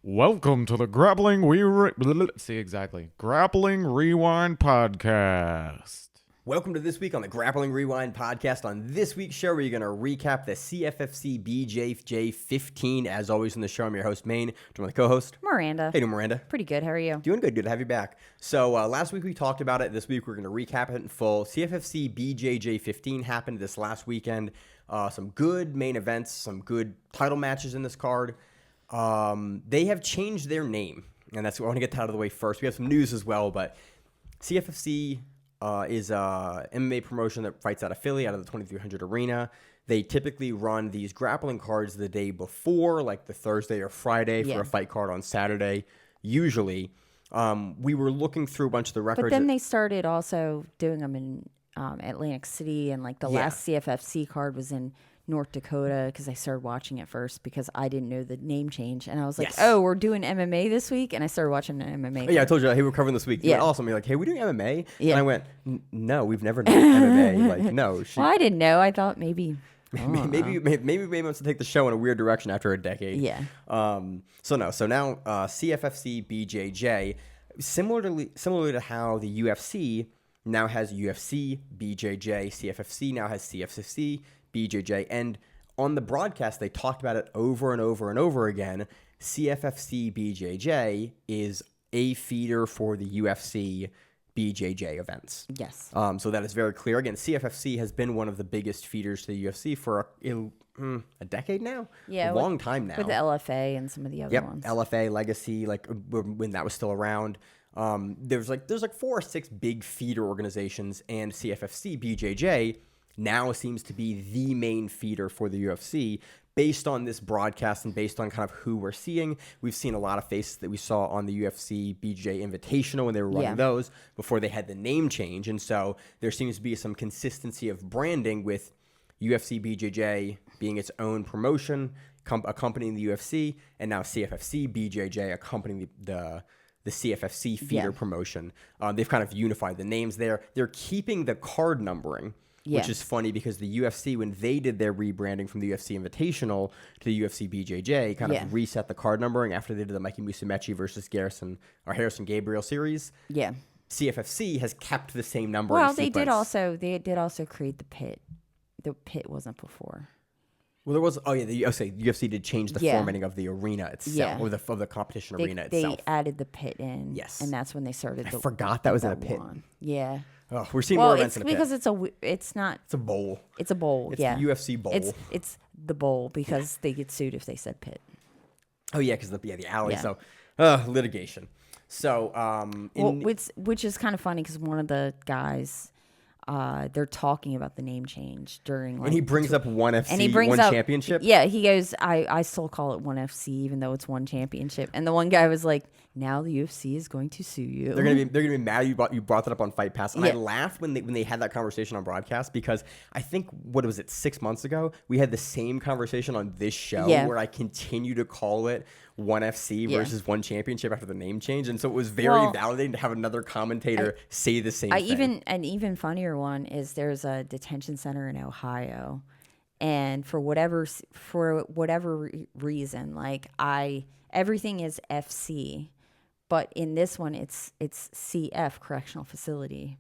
Welcome to the Grappling Grappling Rewind Podcast. Welcome to this week on the Grappling Rewind Podcast. On this week's show, we're going to recap the CFFC BJJ 15. As always in the show, I'm your host, Maine. I'm my co-host, Miranda. Hey, Miranda. Pretty good. How are you? Doing good. Good to have you back. So last week we talked about it. This week we're going to recap it in full. CFFC BJJ 15 happened this last weekend. Some good main events, some good title matches in this card. They have changed their name, and that's what I want to get that out of the way first. We have some news as well, but CFFC is a MMA promotion that fights out of Philly, out of the 2300 arena. They typically run these grappling cards the day before, like the Thursday or Friday, for a fight card on Saturday, usually. We were looking through a bunch of the records. But then they started also doing them in Atlantic City, and like the last CFFC card was in North Dakota, because I started watching it first because I didn't know the name change, and I was like, "Oh, we're doing MMA this week," and I started watching an MMA. Yeah, I told you, hey, we're covering this week. Yeah, awesome. You're like, hey, we doing MMA? Yeah. And I went, no, we've never done MMA. Like, no. Well, I didn't know. I thought maybe. Maybe wants to take the show in a weird direction after a decade. Yeah. So now CFFC BJJ, similarly to how the UFC now has UFC BJJ, CFFC now has CFFC BJJ, and on the broadcast they talked about it over and over and over again. CFFC BJJ is a feeder for the UFC BJJ events. Yes. So that is very clear. Again, CFFC has been one of the biggest feeders to the UFC for a decade now. Yeah, a long time now. With the LFA and some of the other ones. LFA, Legacy, like when that was still around. There's like 4 or 6 big feeder organizations, and CFFC BJJ now seems to be the main feeder for the UFC. Based on this broadcast and based on kind of who we're seeing, we've seen a lot of faces that we saw on the UFC BJJ Invitational when they were running those before they had the name change. And so there seems to be some consistency of branding with UFC BJJ being its own promotion, accompanying the UFC, and now CFFC BJJ accompanying the CFFC feeder promotion. They've kind of unified the names there. They're keeping the card numbering, which is funny because the UFC, when they did their rebranding from the UFC Invitational to the UFC BJJ, kind of reset the card numbering after they did the Mikey Musumeci versus Harrison Gabriel series. Yeah. CFFC has kept the same numbering Well, sequence. they did also create the pit. The pit wasn't before. Well, there was. Oh yeah, the UFC did change the formatting of the arena itself, or of the competition arena itself. They added the pit in. Yes, and that's when they started. I forgot that was in a pit. Yeah. Oh, we're seeing more events in a pit. Because it's not. It's a bowl. It's a bowl. It's the UFC bowl. It's the bowl because they get sued if they said pit. Oh yeah, because the alley. Yeah. So litigation. So which is kind of funny because one of the guys. They're talking about the name change during, like, and he brings up one FC, one championship. Yeah, he goes, I still call it one FC even though it's one championship. And the one guy was like, now the UFC is going to sue you. They're gonna be mad you brought that up on Fight Pass. And I laughed when they had that conversation on broadcast because I think 6 months ago we had the same conversation on this show where I continue to call it one FC versus one championship after the name change, and so it was very validating to have another commentator say the same thing. An even funnier one is there's a detention center in Ohio, and for whatever reason, like everything is FC, but in this one it's CF Correctional Facility.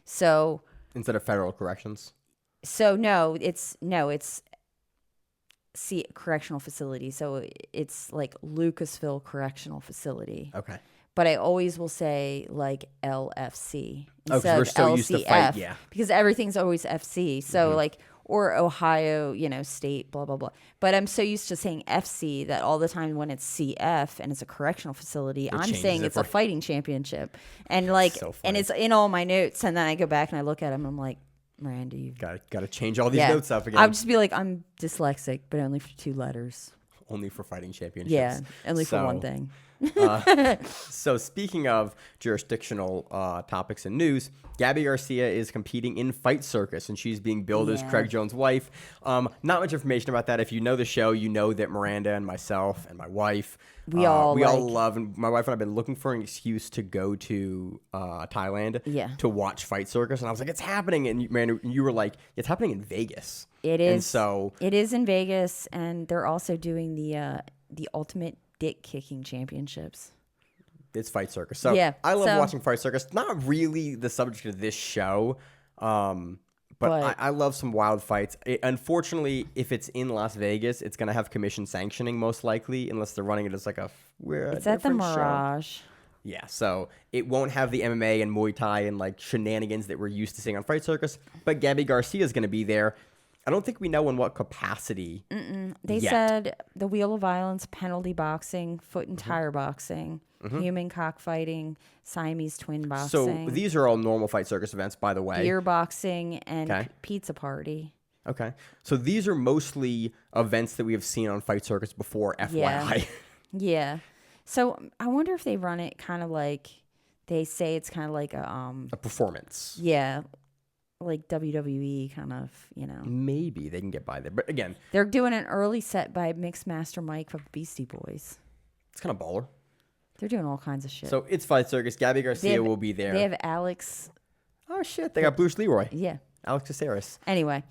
So instead of Federal Corrections. So it's Correctional Facility. So it's like Lucasville Correctional Facility. Okay. But I always will say like LFC instead of so LCF, because everything's always FC. So or Ohio, state, blah, blah, blah. But I'm so used to saying FC that all the time when it's CF and it's a correctional facility, I'm saying it's a fighting championship. And and it's in all my notes. And then I go back and I look at them and I'm like, Miranda, you've got to change all these notes up again. I'll just be like, I'm dyslexic, but only for 2 letters. Only for fighting championships. Yeah, only for one thing. So speaking of jurisdictional topics and news, Gabby Garcia is competing in Fight Circus, and she's being billed as Craig Jones' wife. Not much information about that. If you know the show, you know that Miranda and myself and my wife, we all love, and my wife and I have been looking for an excuse to go to Thailand to watch Fight Circus, and I was like, it's happening, and you were like, it's happening in Vegas. It is. And so it is in Vegas, and they're also doing the Ultimate dick kicking championships. It's Fight Circus. So Yeah, I love so- watching Fight Circus. Not really the subject of this show, but I love some wild fights. Unfortunately, if it's in Las Vegas, it's going to have commission sanctioning most likely, unless they're running it as like It's at the Mirage. Yeah, so it won't have the MMA and Muay Thai and like shenanigans that we're used to seeing on Fight Circus. But Gabby Garcia is going to be there. I don't think we know in what capacity. They said the Wheel of Violence, penalty boxing, foot and tire boxing, human cockfighting, Siamese twin boxing. So these are all normal Fight Circus events, by the way. Beer boxing and pizza party. Okay. So these are mostly events that we have seen on Fight Circus before, FYI. Yeah. So I wonder if they run it kind of like, they say it's kind of like a performance. Yeah. Like WWE kind of, Maybe they can get by there. But again, they're doing an early set by Mixmaster Mike of Beastie Boys. it's kind of baller. They're doing all kinds of shit. So it's Fight Circus. Gabby Garcia will be there. They have Alex. Oh, shit. They got Bruce Leroy. Yeah. Alex Caceres. Anyway.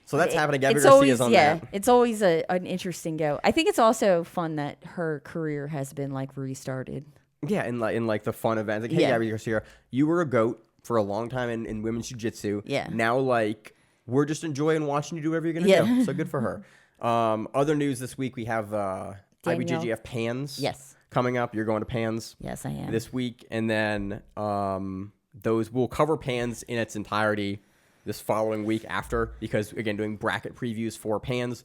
So that's happening. Gabby Garcia's on that. It's always an interesting go. I think it's also fun that her career has been like restarted. Yeah, in like the fun events. Like, hey, Gabby Garcia, you were a GOAT for a long time in women's jiu-jitsu. Yeah. Now, like, we're just enjoying watching you do whatever you're going to do. So good for her. Other news this week, we have IBJJF Pans. Yes. Coming up. You're going to Pans. Yes, I am. This week. And then those will cover Pans in its entirety this following week after. Because, again, doing bracket previews for Pans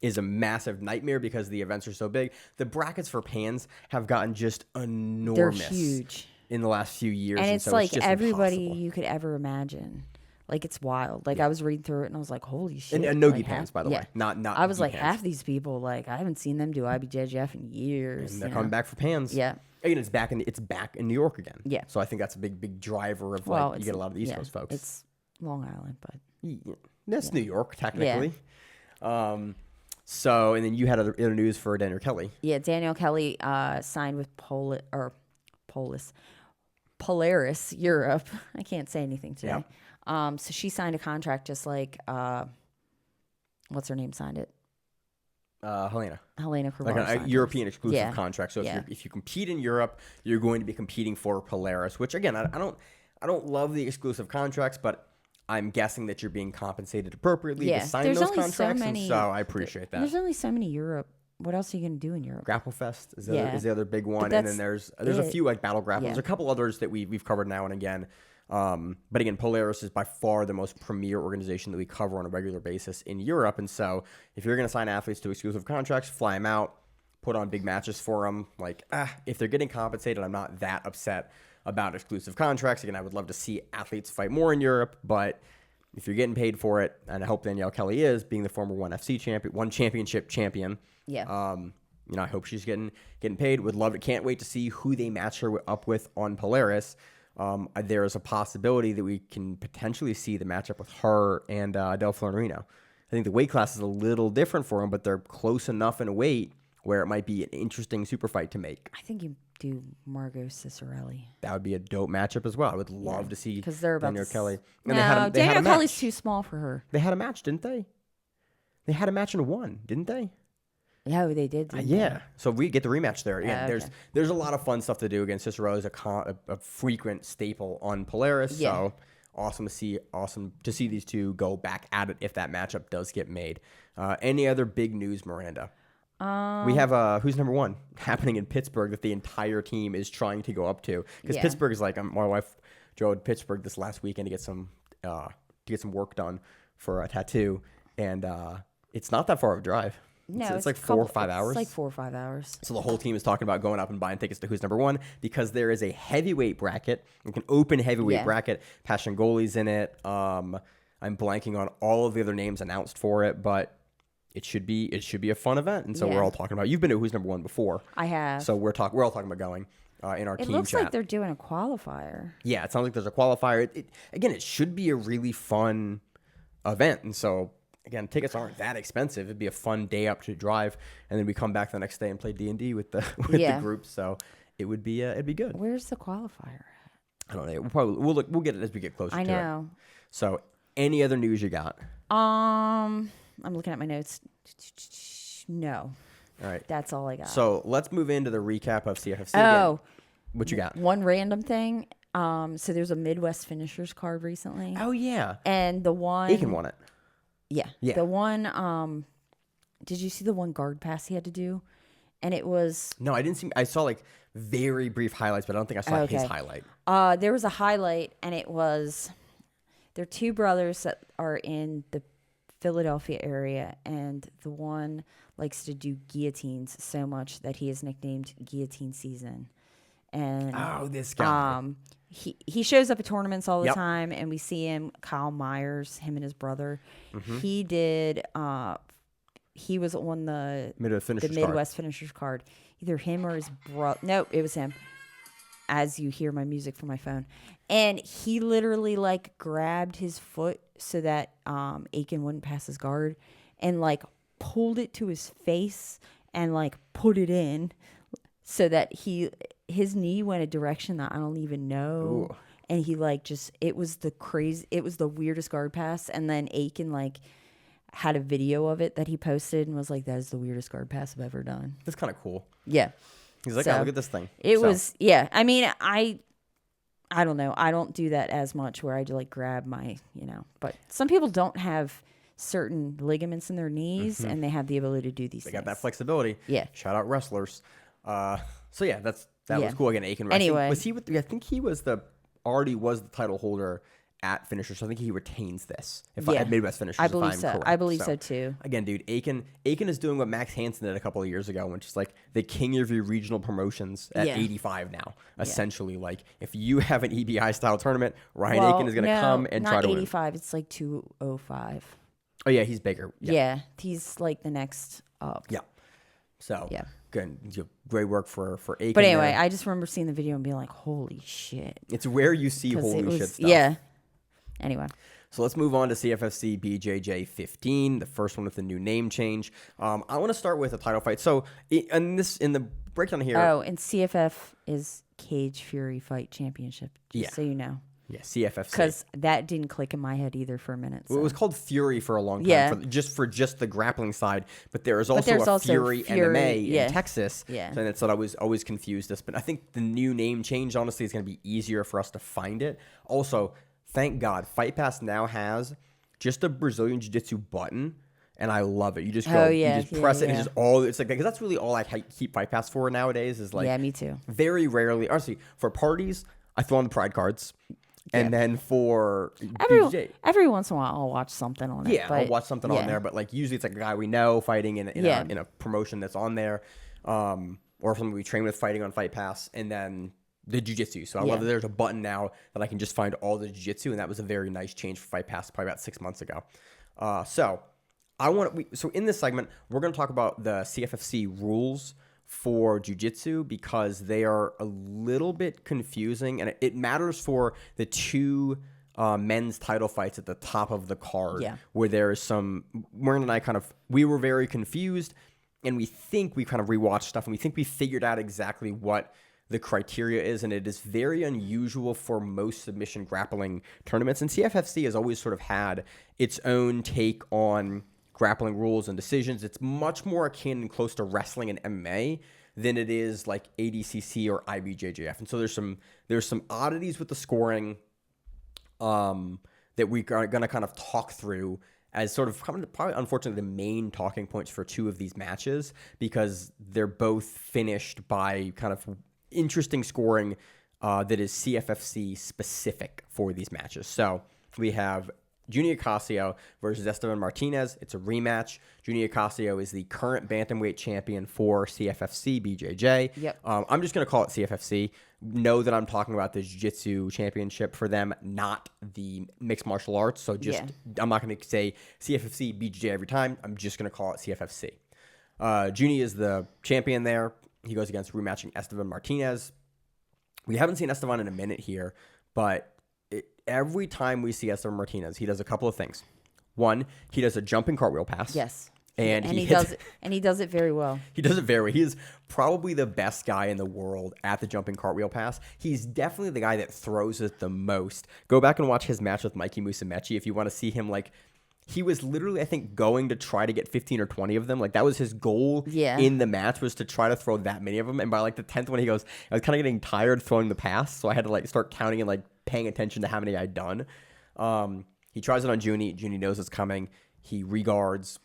is a massive nightmare because the events are so big. The brackets for Pans have gotten just enormous. They're huge. In the last few years. And it's so like just everybody impossible. you could ever imagine. Like, it's wild. Like, I was reading through it, and I was like, holy shit. And no like, gi pants, by the way. Not I was gi like, pants. half these people, like, I haven't seen them do IBJJF in years. And they're coming back for Pans. Yeah. Again, it's back in New York again. Yeah. So I think that's a big driver of, Well, you get a lot of the East Coast folks. It's Long Island, but. Yeah. That's New York, technically. So, and then you had other news for Daniel Kelly. Yeah, Daniel Kelly signed with Polaris Europe. I can't say anything today. So she signed a contract just like what's her name signed it? Helena Kruvar like a signed it. European exclusive Yeah. contract. So Yeah. if you compete in Europe, you're going to be competing for Polaris. Which again, I don't love the exclusive contracts, but I'm guessing that you're being compensated appropriately to sign There's those only contracts, so many, and so I appreciate that. There's only so many Europe. What else are you going to do in Europe? Grapple Fest is the other big one, and then there's a few like Battle Grapple. Yeah. There's a couple others that we've covered now and again. But again, Polaris is by far the most premier organization that we cover on a regular basis in Europe. And so if you're going to sign athletes to exclusive contracts, fly them out, put on big matches for them. Like, if they're getting compensated, I'm not that upset about exclusive contracts. Again, I would love to see athletes fight more in Europe, but if you're getting paid for it, and I hope Danielle Kelly is, being the former one championship champion. Yeah. I hope she's getting paid. Can't wait to see who they match her up with on Polaris. There is a possibility that we can potentially see the matchup with her and Del Florino. I think the weight class is a little different for them, but they're close enough in weight where it might be an interesting super fight to make. I think you do Margot Cicerelli. That would be a dope matchup as well. I would love to see because they're about Danielle Kelly. No, And Danielle Kelly's too small for her. They had a match, didn't they? They had a match and won, didn't they? Yeah, they did. Yeah. So we get the rematch there. Again, okay. there's a lot of fun stuff to do. Again, Cicero is a frequent staple on Polaris. Yeah. So awesome to see these two go back at it if that matchup does get made. Any other big news, Miranda? We have Who's Number One happening in Pittsburgh that the entire team is trying to go up to, because Pittsburgh is like my wife drove to Pittsburgh this last weekend to get some work done for a tattoo, and it's not that far of a drive. No, it's like 4 or 5 hours. It's like 4 or 5 hours. So the whole team is talking about going up and buying tickets to Who's Number One, because there is a heavyweight bracket, like an open heavyweight bracket. Pashangoli's in it. I'm blanking on all of the other names announced for it, but it should be a fun event. And so we're all talking about. You've been to Who's Number One before. I have. So we're all talking about going in our team chat. It looks like they're doing a qualifier. Yeah, it sounds like there's a qualifier. It should be a really fun event, and so. Again, tickets aren't that expensive. It'd be a fun day up to drive, and then we come back the next day and play D&D with the group. So it'd be good. Where's the qualifier at? I don't know. We'll get it as we get closer. I to know. It. So, any other news you got? I'm looking at my notes. No. All right. That's all I got. So let's move into the recap of CFFC. Oh. Again. What you got? One random thing. So there's a Midwest Finishers card recently. Oh, yeah. And the one... Aiken won it. Yeah. The one... did you see the one guard pass he had to do? And it was... No, I didn't see... I saw, like, very brief highlights, but I don't think I saw his highlight. There was a highlight, and it was... They're two brothers that are in the Philadelphia area, and the one likes to do guillotines so much that he is nicknamed Guillotine Season. And this guy. He shows up at tournaments all the time, and we see him. Kyle Myers, him and his brother. He did. He was on the Midwest Finishers card. Either him or his brother. Nope, it was him. As you hear my music from my phone, and he literally like grabbed his foot so that Aiken wouldn't pass his guard, and like pulled it to his face and like put it in so that his knee went a direction that I don't even know. Ooh. And he like it was the weirdest guard pass. And then Aiken like had a video of it that he posted and was like, that is the weirdest guard pass I've ever done. That's kind of cool. Yeah. He's like, look at this thing. It was, yeah. I mean, I don't know. I don't do that as much where I like grab my, but some people don't have certain ligaments in their knees and they have the ability to do these things. They got that flexibility. Yeah. Shout out wrestlers. So yeah, that was cool. Again, Aiken. Anyway. Was he I think he was already was the title holder at Finisher, so I think he retains this. At Midwest Finishers, I believe so. Correct. I believe so too. Again, dude, Aiken is doing what Max Hansen did a couple of years ago, which is like the king of your regional promotions at 85 now. Essentially, like if you have an EBI style tournament, Ryan Aiken is going to come and try to win. Not 85. It's like 205. Oh yeah, he's bigger. Yeah, he's like the next up. Yeah. So good, great work for Aiken. But anyway, I just remember seeing the video and being like, "Holy shit!" It's where you see holy shit stuff. Yeah. Anyway. So let's move on to CFFC BJJ 15, the first one with the new name change. I want to start with a title fight. So in the breakdown here. Oh, and CFF is Cage Fury Fight Championship. Just so you know. Yeah, CFFC. Because that didn't click in my head either for a minute. So. Well, it was called Fury for a long time, for just the grappling side. But there is also a Fury MMA in Texas. Yeah. And that's what I was always confused. But I think the new name change, honestly, is going to be easier for us to find it. Also, thank God, Fight Pass now has just a Brazilian Jiu-Jitsu button, and I love it. You just go, you just press it, and it's like because that's really all I keep Fight Pass for nowadays. Is like me too. Very rarely, honestly, for parties, I throw on the Pride cards. And then for every once in a while, I'll watch something on it. Yeah, I'll watch something on there. But like usually it's like a guy we know fighting in a promotion that's on there, or something we train with fighting on Fight Pass, and then the jiu-jitsu. So I love that there's a button now that I can just find all the jiu-jitsu, and that was a very nice change for Fight Pass probably about 6 months ago. So in this segment, we're going to talk about the CFFC rules for jiu-jitsu because they are a little bit confusing, and it matters for the two men's title fights at the top of the card where there is some Warren and I we were very confused, and we think we kind of rewatched stuff, and we think we figured out exactly what the criteria is, and it is very unusual for most submission grappling tournaments, and CFFC has always sort of had its own take on grappling rules and decisions. It's much more akin and close to wrestling and MMA than it is like ADCC or IBJJF. And so there's some oddities with the scoring that we are going to kind of talk through as sort of probably unfortunately the main talking points for two of these matches because they're both finished by kind of interesting scoring that is CFFC specific for these matches. So we have Junny Ocasio versus Estevan Martinez. It's a rematch. Junny Ocasio is the current bantamweight champion for CFFC BJJ. Yep. I'm just going to call it CFFC. Know that I'm talking about the Jiu-Jitsu championship for them, not the mixed martial arts. So I'm not going to say CFFC BJJ every time. I'm just going to call it CFFC. Junny is the champion there. He goes against rematching Estevan Martinez. We haven't seen Estevan in a minute here, but every time we see Estevan Martinez, he does a couple of things. One, he does a jumping cartwheel pass. Yes. And he does it, and he does it very well. He does it very well. He is probably the best guy in the world at the jumping cartwheel pass. He's definitely the guy that throws it the most. Go back and watch his match with Mikey Musumeci if you want to see him he was literally, I think, going to try to get 15 or 20 of them. Like, that was his goal in the match, was to try to throw that many of them. And by like the 10th one, he goes, I was kind of getting tired throwing the pass, so I had to like start counting and like paying attention to how many I'd done. He tries it on Junny. Junny knows it's coming. He reguards.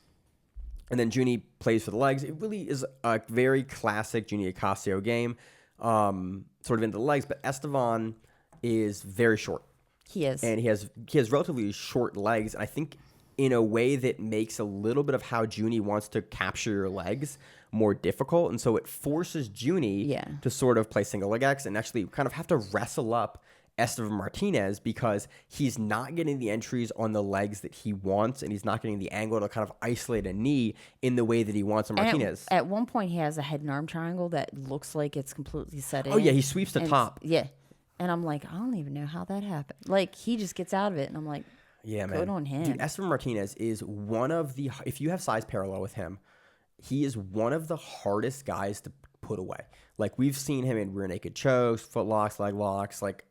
And then Junny plays for the legs. It really is a very classic Junny Ocasio game, sort of into the legs. But Estevan is very short. He is. And he has relatively short legs. And I think in a way that makes a little bit of how Junny wants to capture your legs more difficult. And so it forces Junny to sort of play single leg X and actually kind of have to wrestle up Estevan Martinez, because he's not getting the entries on the legs that he wants, and he's not getting the angle to kind of isolate a knee in the way that he wants on Martinez. At one point, he has a head and arm triangle that looks like it's completely set in. Oh, yeah, he sweeps the top. Yeah. And I'm like, I don't even know how that happened. Like, he just gets out of it, and I'm like, yeah, man. Good on him. Dude, Estevan Martinez is one of the, if you have size parallel with him, he is one of the hardest guys to put away. Like, we've seen him in rear naked chokes, foot locks, leg locks, like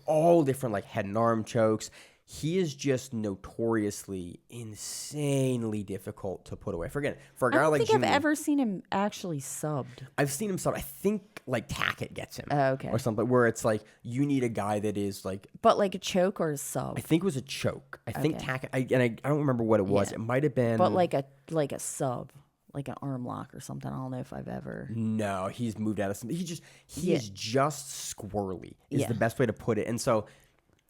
all different like head and arm chokes. He is just notoriously insanely difficult to put away. For a guy like I don't think Junny, I've ever seen him actually subbed. I've seen him sub. I think like Tackett gets him. Oh, okay. Or something where it's like you need a guy that is like. But like a choke or a sub? I think it was a choke. I think Tackett. I don't remember what it was. It might have been. But like a sub. Like an arm lock or something. I don't know if I've ever. No, he's moved out of something. He is just squirrely is the best way to put it. And so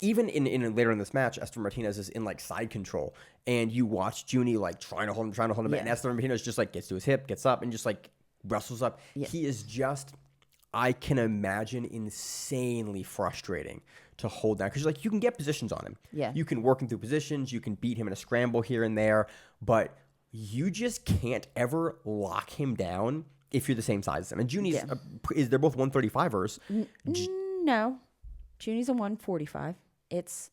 even in later in this match, Estevan Martinez is in like side control, and you watch Junny like trying to hold him, and Estevan Martinez just like gets to his hip, gets up, and just like wrestles up. Yeah. He is just, I can imagine, insanely frustrating to hold down, because like you can get positions on him. Yeah, you can work him through positions, you can beat him in a scramble here and there, but you just can't ever lock him down if you're the same size as him. And Junny's they're both 135ers. No, Junny's a 145. This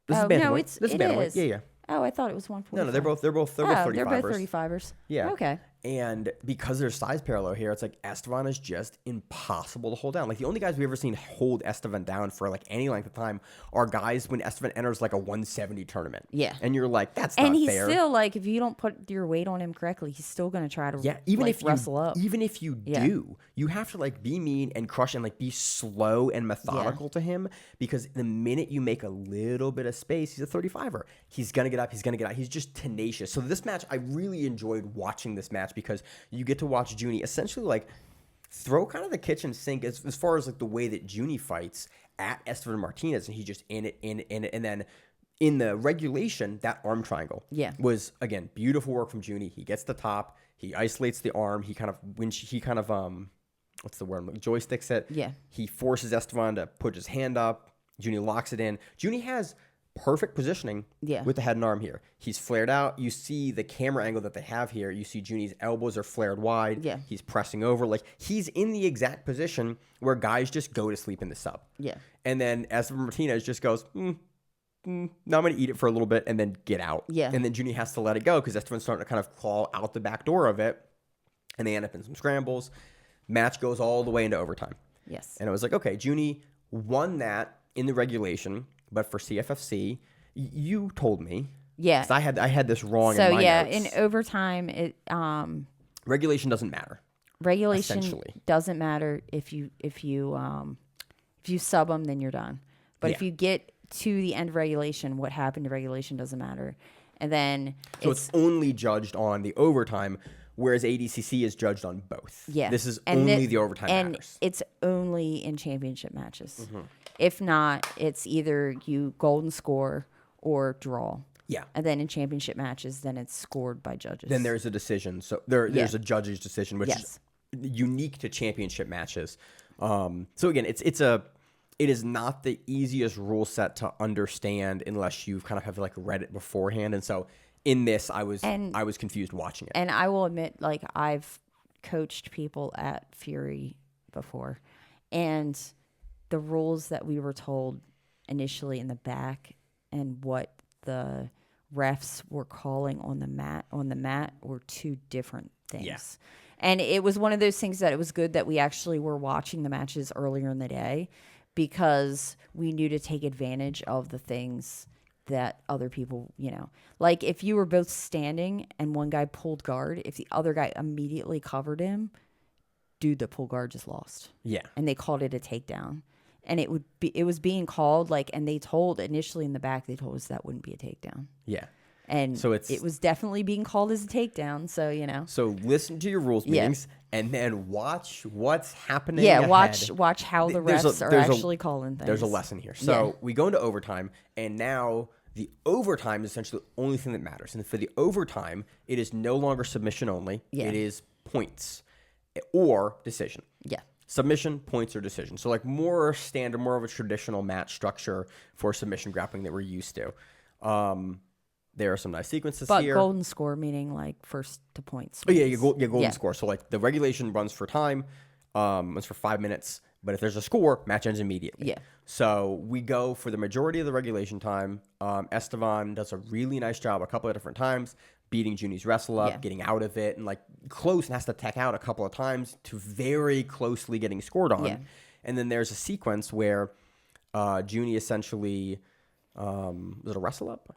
is bantamweight. This is bantamweight. Yeah. Oh, I thought it was 145. No, they're both 35ers. They're both 35ers. Yeah. Okay. And because there's size parallel here, it's like Estevan is just impossible to hold down. Like the only guys we've ever seen hold Estevan down for like any length of time are guys when Estevan enters like a 170 tournament. Yeah. And you're like, that's not fair. And he's still like, if you don't put your weight on him correctly, he's still going to try to wrestle up. Even if you do, you have to like be mean and crush and like be slow and methodical to him, because the minute you make a little bit of space, he's a 35er. He's going to get up. He's going to get out. He's just tenacious. So this match, I really enjoyed watching this match, because you get to watch Junny essentially like throw kind of the kitchen sink as far as like the way that Junny fights at Estevan Martinez, and he's just in it. And then in the regulation, that arm triangle was, again, beautiful work from Junny. He gets the top, he isolates the arm, he kind of what's the word? Joysticks it. Yeah. He forces Estevan to put his hand up. Junny locks it in. Junny has perfect positioning with the head and arm here. He's flared out. You see the camera angle that they have here. You see Junny's elbows are flared wide. Yeah. He's pressing over. Like, he's in the exact position where guys just go to sleep in the sub. Yeah. And then Estevan Martinez just goes, now I'm going to eat it for a little bit and then get out. Yeah. And then Junny has to let it go because Estevan's starting to kind of claw out the back door of it. And they end up in some scrambles. Match goes all the way into overtime. Yes. And it was like, okay, Junny won that in the regulation. But for CFFC, you told me. Yeah. 'Cause I had this wrong in my notes. In overtime, it regulation doesn't matter. Regulation doesn't matter if you sub them, then you're done. But if you get to the end of regulation, what happened to regulation doesn't matter. And then it's only judged on the overtime, whereas ADCC is judged on both. Yeah. This is only the overtime matters. And it's only in championship matches. Mm-hmm. If not, it's either you golden score or draw. Yeah. And then in championship matches, then it's scored by judges. Then there's a decision. So there's a judge's decision, which is unique to championship matches. So again, it is not the easiest rule set to understand unless you kind of have like read it beforehand. And so in this, I was confused watching it. And I will admit, like, I've coached people at Fury before, and the rules that we were told initially in the back and what the refs were calling on the mat were two different things. Yeah. And it was one of those things that it was good that we actually were watching the matches earlier in the day, because we knew to take advantage of the things that other people, like if you were both standing and one guy pulled guard, if the other guy immediately covered him, dude, the pull guard just lost. Yeah. And they called it a takedown. And it was being called and they told initially in the back, they told us that wouldn't be a takedown. Yeah. And so it was definitely being called as a takedown. So, So listen to your rules meetings and then watch what's happening. Yeah, ahead. watch how the refs are actually calling things. There's a lesson here. So we go into overtime, and now the overtime is essentially the only thing that matters. And for the overtime, it is no longer submission only. Yeah. It is points or decision. Yeah. Submission, points, or decision. So more standard, more of a traditional match structure for submission grappling that we're used to. There are some nice sequences here. But golden score, meaning first to points. Oh, yeah, golden score. So the regulation runs for time, runs for 5 minutes. But if there's a score, match ends immediately. Yeah. So we go for the majority of the regulation time. Estevan does a really nice job a couple of different times, beating Junny's wrestle up, getting out of it, and close and has to tech out a couple of times to very closely getting scored on. Yeah. And then there's a sequence where Junny essentially was it a wrestle up?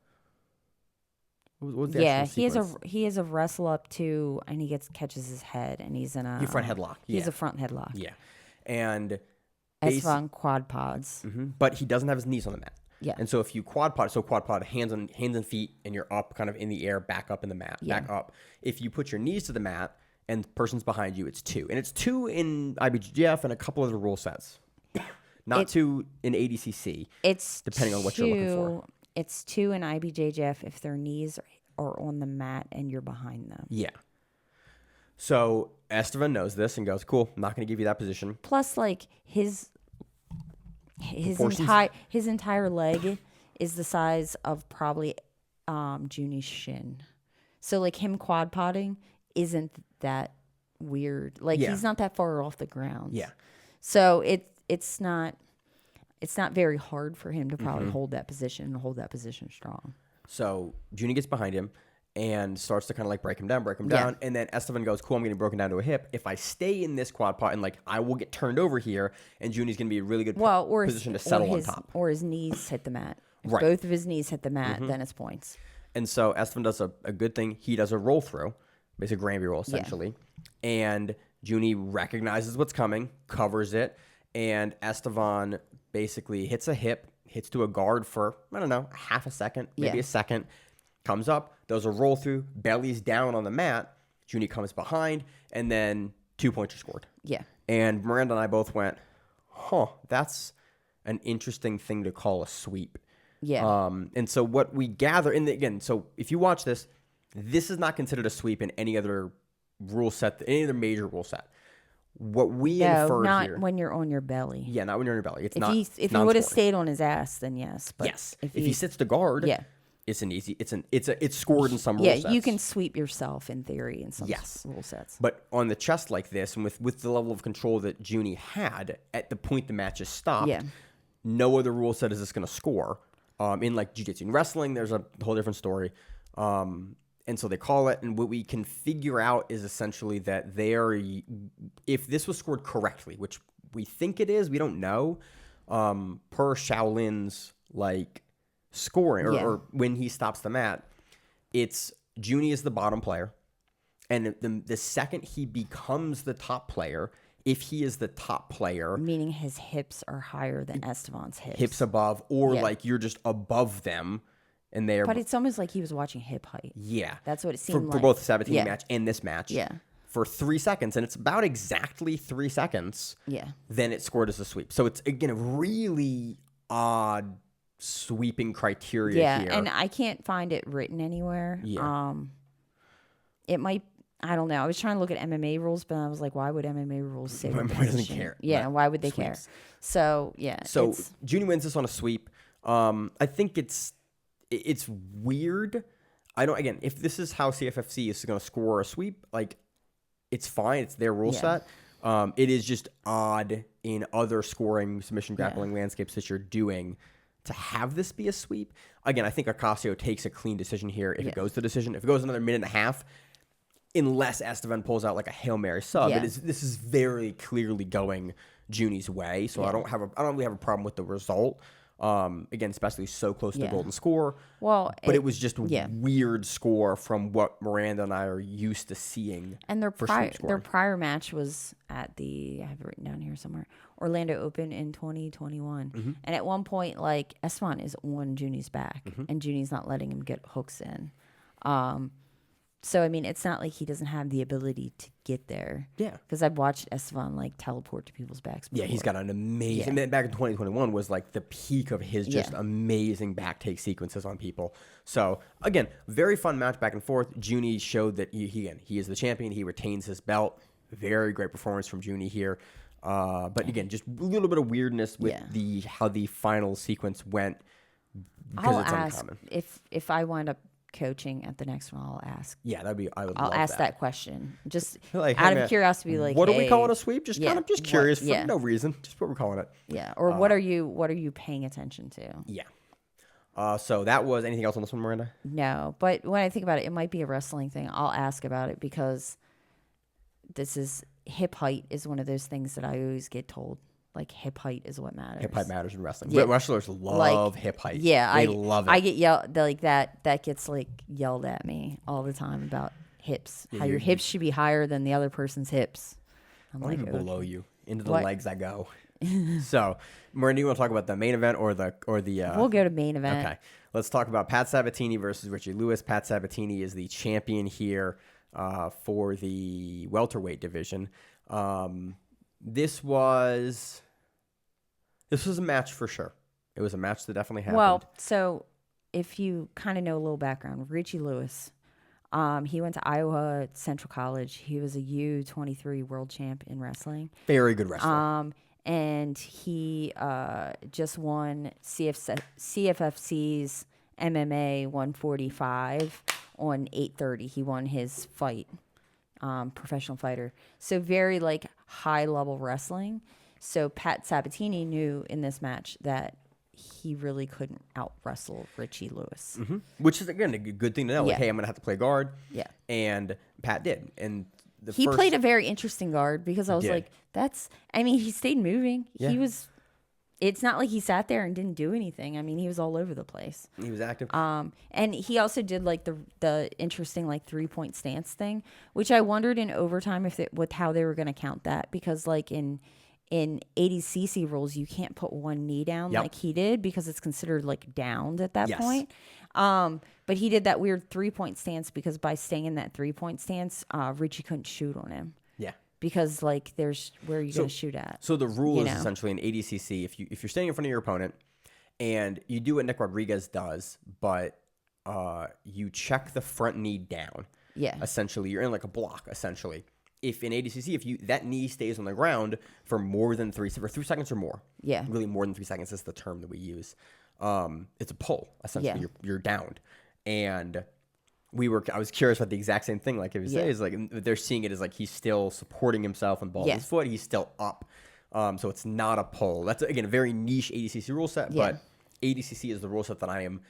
What was the actual sequence? he has a wrestle up too, and he catches his head, and he's in a front headlock. He's a front headlock. Yeah, and Estevan quad pods. But he doesn't have his knees on the mat. Yeah. And so if you quad pod, hands and feet, and you're up kind of in the air, back up in the mat, back up. If you put your knees to the mat and the person's behind you, it's 2. And it's 2 in IBJJF and a couple other rule sets. Not 2 in ADCC. It's depending on what you're looking for. It's 2 in IBJJF if their knees are on the mat and you're behind them. Yeah. So Estevan knows this and goes, cool, I'm not going to give you that position. Plus, his entire leg is the size of probably Junny's shin. So him quad potting isn't that weird. He's not that far off the ground. Yeah. So it's not very hard for him to probably hold that position and hold that position strong. So Junny gets behind him and starts to kind of break him down. And then Estevan goes, cool, I'm getting broken down to a hip. If I stay in this quad pot and I will get turned over here, and Junny's going to be a really good position to settle on top. Or his knees hit the mat. If right. both of his knees hit the mat, then it's points. And so Estevan does a good thing. He does a roll through, basically Granby roll essentially. Yeah. And Junny recognizes what's coming, covers it, and Estevan basically hits a hip, hits to a guard for, half a second, maybe a second, comes up, does a roll through, bellies down on the mat, Junny comes behind, and then 2 points are scored. Yeah. And Miranda and I both went, that's an interesting thing to call a sweep. Yeah. And so what we gather, so if you watch this is not considered a sweep in any other rule set, any other major rule set. What we inferred not here, when you're on your belly. Yeah, not when you're on your belly. It's if he would have stayed on his ass, then yes. But yes. If he sits to guard, it's scored in some rule sets. Yeah, you can sweep yourself in theory in some rule sets. But on the chest like this, and with the level of control that Junny had at the point the match is stopped, no other rule set is this going to score. In jiu-jitsu and wrestling, there's a whole different story. And so they call it, and what we can figure out is essentially that if this was scored correctly, which we think it is, we don't know, per Shaolin's scoring or when he stops the mat, it's Junny is the bottom player, and the second he becomes the top player, if he is the top player, meaning his hips are higher than Estevan's hips above, or you're just above them. And but it's almost like he was watching hip height. Yeah. That's what it seemed like. For both the Sabatini match and this match. Yeah. For 3 seconds. And it's about exactly 3 seconds. Yeah. Then it's scored as a sweep. So it's, again, a really odd sweeping criteria here. Yeah, and I can't find it written anywhere. Yeah. It might, I don't know. I was trying to look at MMA rules, but I was like, why would MMA rules say Why doesn't care? Yeah, why would they care? So, yeah. So Junny wins this on a sweep. I think it's weird. If this is how CFFC is going to score a sweep, it's fine. It's their rule set. It is just odd in other scoring submission grappling landscapes that you're doing to have this be a sweep. Again, I think Ocasio takes a clean decision here if it goes to decision. If it goes another minute and a half, unless Estevan pulls out a Hail Mary sub, this is very clearly going Junny's way. So I don't really have a problem with the result. Again, especially so close to the golden score. Well, but it was just a weird score from what Miranda and I are used to seeing. And their prior match was at I have it written down here somewhere, Orlando Open in 2021. Mm-hmm. And at one point, like, Estevan is on Junny's back, and Junny's not letting him get hooks in. So, I mean, it's not like he doesn't have the ability to get there. Yeah. Because I've watched Estevan, like, teleport to people's backs before. Yeah, he's got an amazing... Yeah. Back in 2021 was, like, the peak of his just amazing back take sequences on people. So, again, very fun match back and forth. Junny showed that he is the champion. He retains his belt. Very great performance from Junny here. But, again, just a little bit of weirdness with how the final sequence went because it's uncommon. If I wind up coaching at the next one, I'll ask. Yeah, that'd be. I'll ask that question just like, out of curiosity. Like, what do we call it? A sweep? Just kind of just curious for no reason. Just what we're calling it. Yeah. Or what are you paying attention to? Yeah. So that was anything else on this one, Miranda? No, but when I think about it, it might be a wrestling thing. I'll ask about it because hip height is one of those things that I always get told. Like, hip height is what matters. Hip height matters in wrestling. Yeah. Wrestlers love hip height. Yeah, they love it. I get yelled like that. That gets like yelled at me all the time about hips. How your hips should be higher than the other person's hips. I'm like, even below you, into the legs I go. So, Miranda, you want to talk about the main event or the? We'll go to main event. Okay, let's talk about Pat Sabatini versus Richie Lewis. Pat Sabatini is the champion here for the welterweight division. This was a match for sure. It was a match that definitely happened. Well, so if you kind of know a little background, Richie Lewis, he went to Iowa Central College. He was a U-23 world champ in wrestling. Very good wrestler. And he just won CFFC's MMA 145 on 830. He won his fight. Professional fighter. So very like high level wrestling. So Pat Sabatini knew in this match that he really couldn't out wrestle Richie Lewis. Mm-hmm. Which is, again, a good thing to know. Like, hey, I'm going to have to play guard. Yeah. And Pat did. And he played a very interesting guard because I was like, he stayed moving. Yeah. It's not like he sat there and didn't do anything. I mean, he was all over the place. He was active. And he also did like the interesting like 3-point stance thing, which I wondered in overtime how they were going to count that, because like in 80cc rules you can't put one knee down like he did because it's considered like downed at that point. But he did that weird 3-point stance because by staying in that 3-point stance, Richie couldn't shoot on him. Yeah. Because like there's where you're going to shoot at. So the rule is essentially in 80cc, if you're standing in front of your opponent and you do what Nick Rodriguez does, but you check the front knee down. Yeah. Essentially, you're in like a block. Essentially, if in 80cc, that knee stays on the ground for more than 3 seconds or more. Yeah. Really, more than 3 seconds is the term that we use. It's a pull. Essentially, you're downed, and I was curious about the exact same thing. Like, it was is like they're seeing it as like he's still supporting himself and ball with his foot. He's still up. So it's not a pull. That's, again, a very niche 80cc rule set, but 80cc is the rule set that I am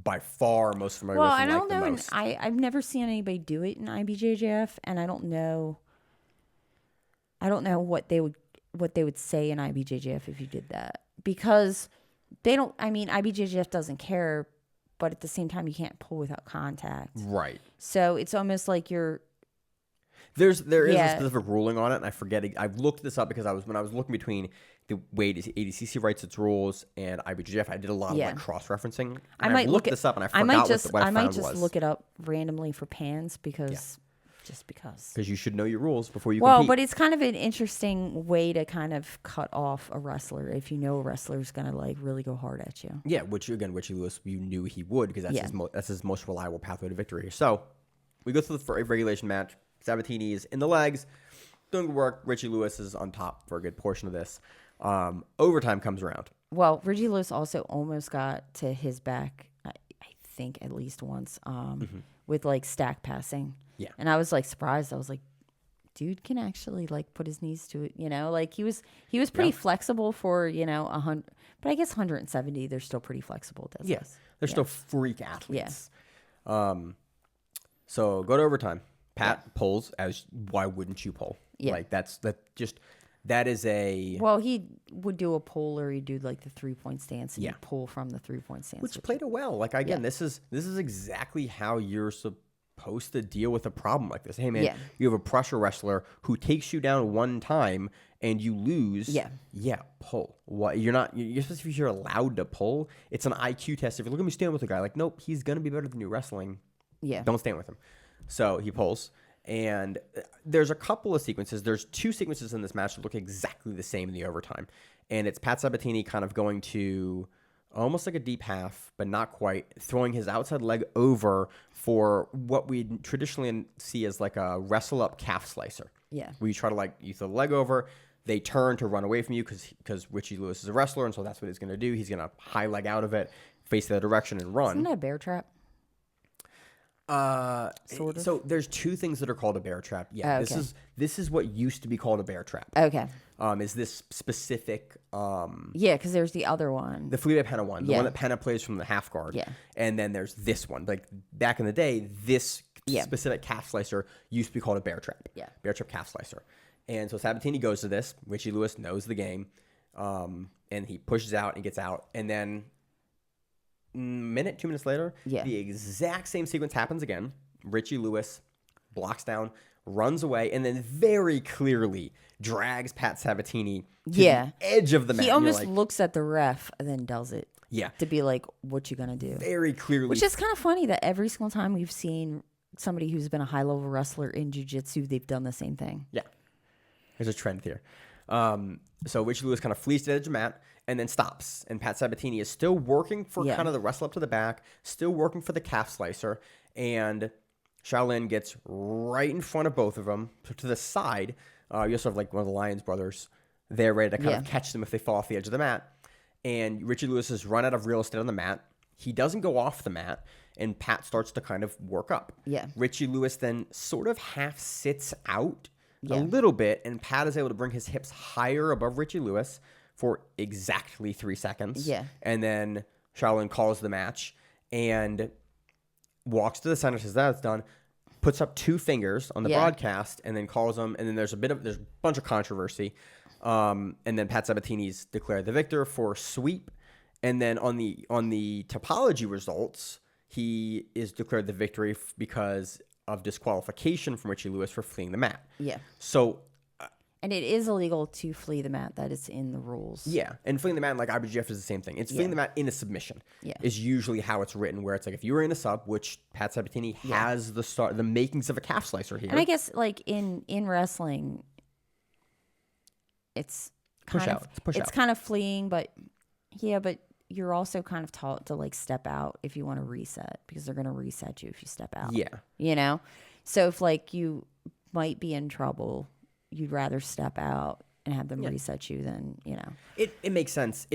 by far most familiar with. And I don't know. I've never seen anybody do it in IBJJF, and I don't know what they would say in IBJJF if you did that, because they don't. I mean, IBJJF doesn't care. But at the same time, you can't pull without contact. Right. So it's almost like there is a specific ruling on it, and I forget. I've looked this up because when I was looking between the way 80cc writes its rules and IBJJF, I did a lot of like cross-referencing. And I looked this up, and I forgot what I found was. I might just look it up randomly for pans because. Just because. Because you should know your rules before you compete. Well, but it's kind of an interesting way to kind of cut off a wrestler if you know a wrestler's going to like really go hard at you. Yeah, which again, Richie Lewis, you knew he would, because that's his most reliable pathway to victory. So we go through the regulation match. Sabatini is in the legs, doing good work. Richie Lewis is on top for a good portion of this. Overtime comes around. Well, Richie Lewis also almost got to his back, I think at least once, with like stack passing. Yeah. And I was like surprised. I was like, dude can actually like put his knees to it, like he was pretty flexible for, 100, but I guess 170, they're still pretty flexible. Yes. They're still freak athletes. Yeah. So go to overtime. Pat pulls, as why wouldn't you pull? Yeah. Like that is a. Well, he would do a pull, or you do like the 3-point stance, and you pull from the 3-point stance, which played it well. Like again, this is exactly how you're supposed to deal with a problem like this. Hey man, you have a pressure wrestler who takes you down one time and you lose. Pull. What you're supposed to be allowed to pull. It's an IQ test. If you look at me stand with a guy, like nope, he's gonna be better than you wrestling. Don't stand with him. So he pulls. And there's a couple of sequences. There's 2 sequences in this match that look exactly the same in the overtime. And it's Pat Sabatini kind of going to almost like a deep half, but not quite, throwing his outside leg over for what we traditionally see as like a wrestle up calf slicer. Yeah. Where you try to you throw the leg over, they turn to run away from you because Richie Lewis is a wrestler, and so that's what he's going to do. He's going to high leg out of it, face the other direction, and run. Isn't that a bear trap? Sort of. So there's 2 things that are called a bear trap. Yeah, okay. This is what used to be called a bear trap. Okay. Is this specific? Because there's the other one, the Felipe Pena one, the one that Pena plays from the half guard. Yeah. And then there's this one. Like back in the day, this specific calf slicer used to be called a bear trap. Yeah. Bear trap calf slicer. And so Sabatini goes to this. Richie Lewis knows the game, and he pushes out and gets out, and then. 2 minutes later, the exact same sequence happens again. Richie Lewis blocks down, runs away, and then very clearly drags Pat Sabatini to the edge of the mat. He almost looks at the ref and then does it. Yeah. To be like, what you gonna do? Very clearly. Which is kind of funny that every single time we've seen somebody who's been a high-level wrestler in jiu-jitsu, they've done the same thing. Yeah. There's a trend here. So Richie Lewis kind of flees to the edge of the mat and then stops. And Pat Sabatini is still working for kind of the wrestle up to the back, still working for the calf slicer. And Shaolin gets right in front of both of them to the side. You also have like one of the Lyons brothers there ready to kind of catch them if they fall off the edge of the mat. And Richie Lewis has run out of real estate on the mat. He doesn't go off the mat, and Pat starts to kind of work up. Yeah. Richie Lewis then sort of half sits out a little bit, and Pat is able to bring his hips higher above Richie Lewis for exactly 3 seconds. Yeah. And then Shaolin calls the match and walks to the center, says that's done, puts up 2 fingers on the broadcast, and then calls them. And then there's a bunch of controversy. And then Pat Sabatini's declared the victor for sweep. And then on the topology results, he is declared the victory because of disqualification from Richie Lewis for fleeing the mat. Yeah. So... and it is illegal to flee the mat. That is in the rules. Yeah. And fleeing the mat, like IBGF, is the same thing. It's fleeing the mat in a submission. Yeah. Is usually how it's written, where it's like if you were in a sub, which Pat Sabatini has the makings of a calf slicer here. And I guess like in wrestling, it's kind of fleeing, but you're also kind of taught to like step out if you want to reset, because they're going to reset you if you step out. Yeah. You know? So if like you might be in trouble, you'd rather step out and have them reset you than, you know. It makes sense.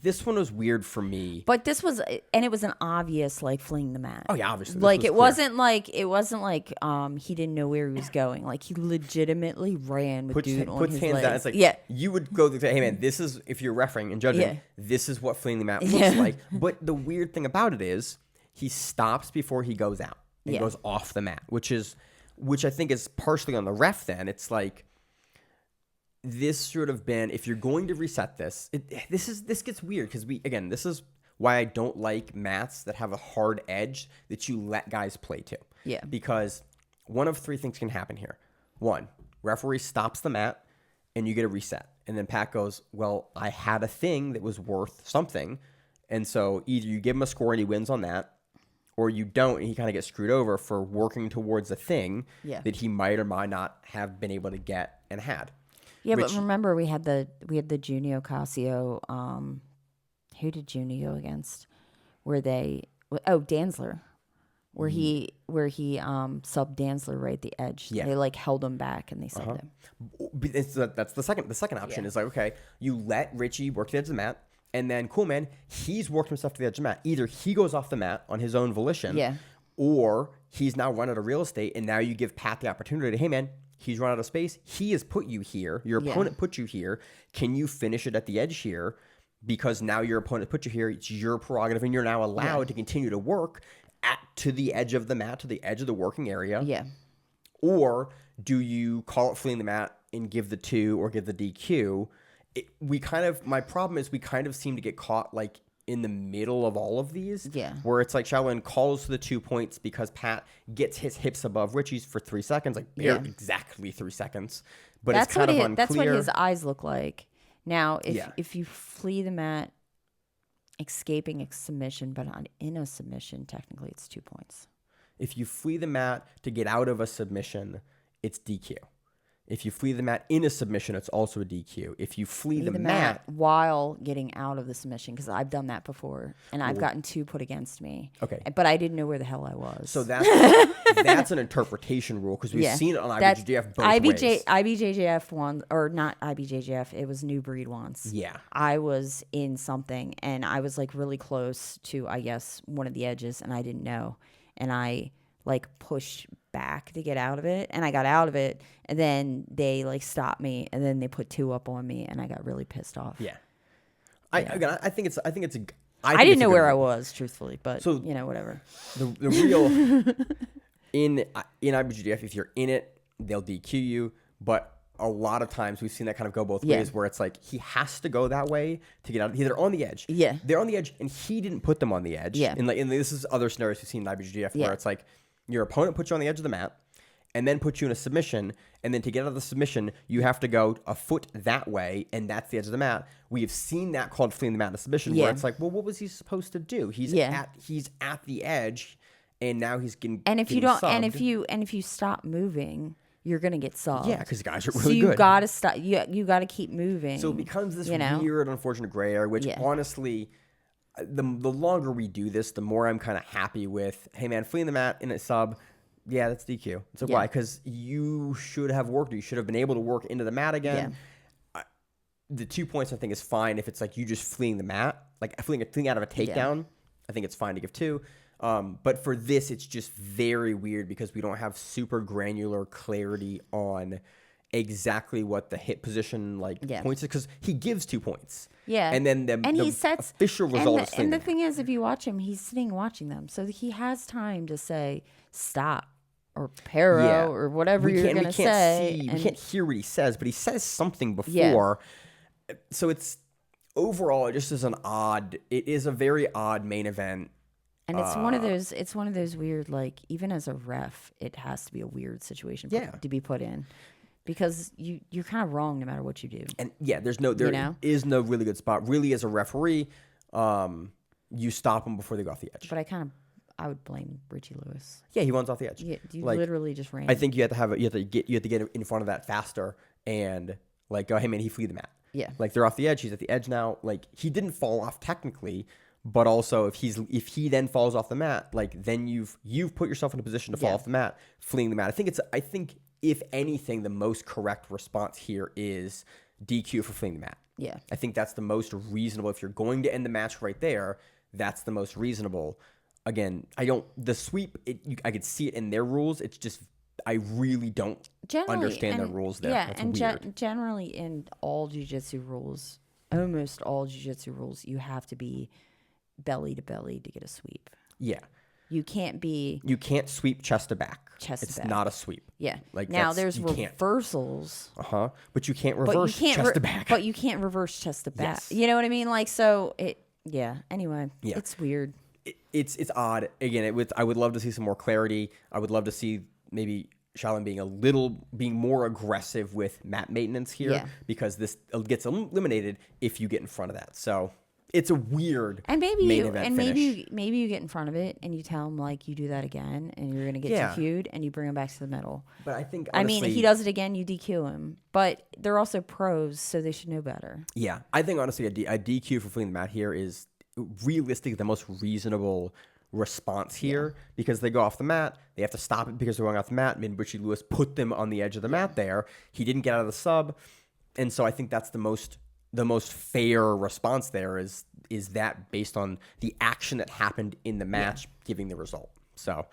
This one was weird for me. But this was, and it was an obvious like fleeing the mat. Oh yeah, obviously. Like it wasn't like he didn't know where he was going. Like he legitimately ran with dude on his hands legs. down. It's like you would go through, hey man, this is, if you're refereeing and judging, this is what fleeing the mat looks like. But the weird thing about it is he stops before he goes out and goes off the mat, which I think is partially on the ref. Then it's like, this should have been, if you're going to reset this, this gets weird because this is why I don't like mats that have a hard edge that you let guys play to. Yeah. Because one of 3 things can happen here. 1, referee stops the mat and you get a reset. And then Pat goes, well, I had a thing that was worth something. And so either you give him a score and he wins on that, or you don't, and he kind of gets screwed over for working towards a thing that he might or might not have been able to get and had. Yeah, but remember we had the Junny Ocasio. Who did Junny go against? Dantzler, where he subbed Dantzler right at the edge. Yeah. They like held him back and they subbed him. That's the second option is like, okay, you let Richie work to the edge of the mat, and then cool man, he's worked himself to the edge of the mat. Either he goes off the mat on his own volition, or he's now run out of real estate, and now you give Pat the opportunity to, hey man, he's run out of space. He has put you here. Your opponent put you here. Can you finish it at the edge here? Because now your opponent put you here. It's your prerogative, and you're now allowed to continue to work to the edge of the mat, to the edge of the working area. Yeah. Or do you call it fleeing the mat and give the 2 or give the DQ. My problem is we kind of seem to get caught like in the middle of all of these. Yeah. Where it's like Shaolin calls for the 2 points because Pat gets his hips above Richie's for 3 seconds, like exactly 3 seconds. But it's kind of unclear. That's what his eyes look like. Now, if you flee the mat, escaping a submission, but in a submission, technically it's 2 points. If you flee the mat to get out of a submission, it's DQ. If you flee the mat in a submission, it's also a DQ. If you flee the mat while getting out of the submission, because I've done that before, and I've gotten 2 put against me. Okay. But I didn't know where the hell I was. So that's an interpretation rule, because we've seen it on IBJJF both ways. IBJJF one, or not IBJJF, it was New Breed once. Yeah. I was in something, and I was like really close to, I guess, one of the edges, and I didn't know. And I like pushed back to get out of it, and I got out of it, and then they like stopped me, and then they put 2 up on me, and I got really pissed off. Yeah. I think it's I didn't know where I was, truthfully, but so, whatever. The real in IBJJF, if you're in it, they'll DQ you, but a lot of times we've seen that kind of go both ways, where it's like he has to go that way to get out. They're on the edge. Yeah. They're on the edge, and he didn't put them on the edge. Yeah. And this is other scenarios we've seen in IBJJF where it's like your opponent puts you on the edge of the mat and then puts you in a submission, and then to get out of the submission, you have to go a foot that way, and that's the edge of the mat. We have seen that called fleeing the mat in a submission, where it's like, well, what was he supposed to do? He's at the edge, and now he's getting subbed. And if you stop moving, you're gonna get subbed. Yeah, because guys are really so good. You gotta stop. You gotta keep moving. So it becomes this weird, unfortunate gray area, which honestly, the longer we do this, the more I'm kind of happy with. Hey man, fleeing the mat in a sub, that's DQ. So why? Because you should have worked. You should have been able to work into the mat again. Yeah. The 2 points I think is fine if it's like you just fleeing the mat, like fleeing out of a takedown. Yeah. I think it's fine to give 2. But for this, it's just very weird because we don't have super granular clarity on exactly what the hit position points is, because he gives 2 points. Yeah. And then the official result is and the thing is, if you watch him, he's sitting watching them. So he has time to say stop or para or whatever you're going to say. We can't hear what he says, but he says something before. Yeah. So it's overall, it just is it is a very odd main event. And it's one of those weird, like, even as a ref, it has to be a weird situation to be put in, because you're kind of wrong no matter what you do. And there is no really good spot. Really, as a referee, you stop them before they go off the edge. But I would blame Richie Lewis. Yeah, he runs off the edge. You literally just ran. I think you have to get in front of that faster and go, hey man, he flew the mat. Yeah. They're off the edge. He's at the edge now. He didn't fall off technically. But also, if he then falls off the mat, then you've put yourself in a position to fall off the mat, fleeing the mat. I think if anything, the most correct response here is DQ for fleeing the mat. Yeah, I think that's the most reasonable. If you're going to end the match right there, that's the most reasonable. Again, the sweep. I could see it in their rules. It's just I really don't understand the rules there. Yeah, that's and weird. Generally in all jiu-jitsu rules, almost all jiu-jitsu rules, you have to be belly to belly to get a sweep. Yeah. You can't sweep chest to back. It's not a sweep. Yeah. Now there's reversals. But you can't reverse chest to back. But you can't reverse chest to back. Yes. You know what I mean? Anyway, it's weird. It's odd. Again, I would love to see some more clarity. I would love to see maybe Shaolin being more aggressive with mat maintenance here, because this gets eliminated if you get in front of that. So it's a weird maybe you get in front of it and you tell him you do that again and you're gonna get DQ'd and you bring him back to the middle. But I think honestly, he does it again, you DQ him. But they're also pros, so they should know better. Yeah, I think honestly a DQ for fleeing the mat here is realistically the most reasonable response here, because they go off the mat, they have to stop it because they're going off the mat. Richie Lewis put them on the edge of the mat there. He didn't get out of the sub, and so I think that's the most fair response there is that based on the action that happened in the match giving the result. So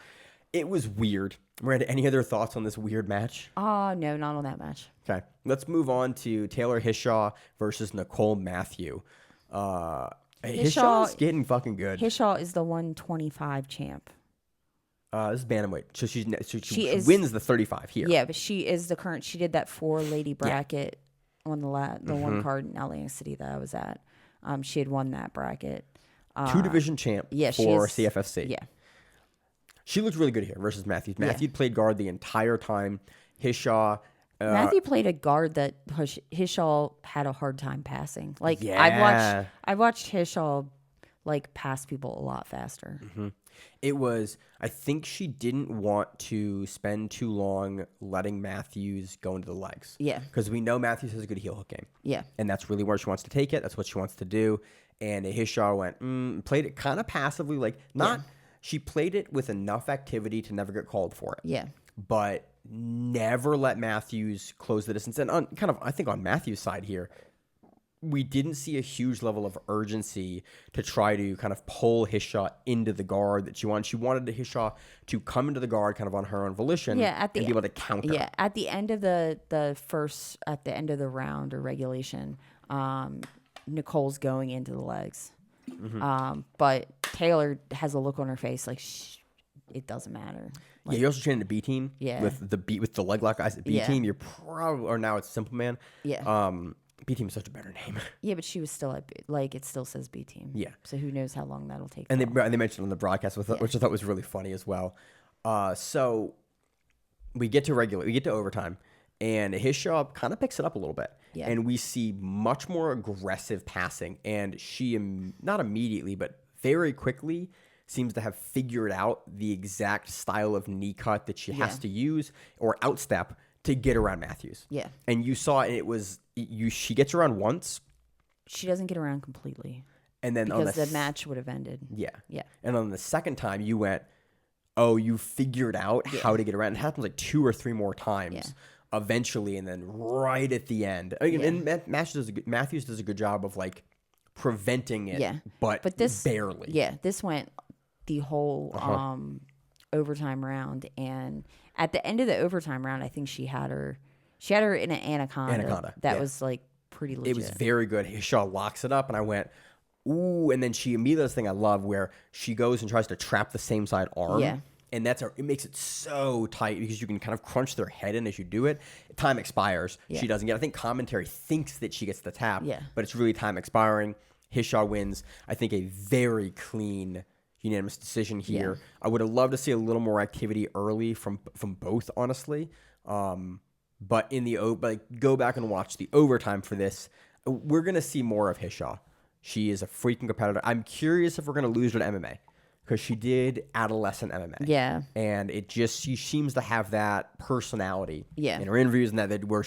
it was weird. Miranda, any other thoughts on this weird match? No, not on that match. Okay, let's move on to Taylor Hishaw versus Nicole Mathew. Hishaw's getting fucking good. Hishaw is the 125 champ. This is bantamweight. So she wins the 35 here. Yeah, but she is the current. She did that 4-lady bracket on the one card in Atlantic City that I was at. She had won that bracket. 2-division champ for CFFC. Yeah. She looked really good here versus Matthews. Matthew played guard the entire time. Hishaw. Matthew played a guard that Hishaw had a hard time passing. Like I watched Hishaw like pass people a lot faster. Mm-hmm. It was, I think she didn't want to spend too long letting Matthews go into the legs. Yeah. Because we know Matthews has a good heel hook game. Yeah. And that's really where she wants to take it. That's what she wants to do. And Hishaw went, played it kind of passively. She played it with enough activity to never get called for it. Yeah. But never let Matthews close the distance. And I think on Matthews' side here, we didn't see a huge level of urgency to try to kind of pull Hishaw into the guard that she wanted. She wanted Hishaw to come into the guard kind of on her own volition and be able to counter. Yeah, at the end of the round or regulation, Nicole's going into the legs. Mm-hmm. But Taylor has a look on her face like it doesn't matter. Like, you're also training the B team. Yeah. With the leg lock guys at B team. You're probably, or now it's Simple Man. Yeah. B team is such a better name. Yeah, but she was still at it still says B team. Yeah. So who knows how long that'll take. And they mentioned on the broadcast, which I thought was really funny as well. So we get to overtime, and Hishaw kind of picks it up a little bit. Yeah. And we see much more aggressive passing, and she not immediately, but very quickly seems to have figured out the exact style of knee cut that she has to use or outstep to get around Matthews. Yeah. And you saw she gets around once. She doesn't get around completely. And then because the match would have ended. Yeah. Yeah. And on the second time you went, you figured out how to get around. It happens like 2 or 3 more times eventually, and then right at the end. And Matthews does a good job of like preventing it, but this barely. Yeah, this went the whole overtime round, and at the end of the overtime round, I think she had her in an anaconda. That was like pretty legit. It was very good. Hishaw locks it up, and I went, ooh, and then she immediately does this thing I love where she goes and tries to trap the same side arm. Yeah. And it makes it so tight because you can kind of crunch their head in as you do it. Time expires. Yeah. She doesn't get. I think commentary thinks that she gets the tap, but it's really time expiring. Hishaw wins. I think a very clean, unanimous decision here. Yeah. I would have loved to see a little more activity early from both, honestly. But go back and watch the overtime for this. We're gonna see more of Hishaw. She is a freaking competitor. I'm curious if we're gonna lose her to MMA. Because she did adolescent MMA. Yeah. And she seems to have that personality in her interviews, and that where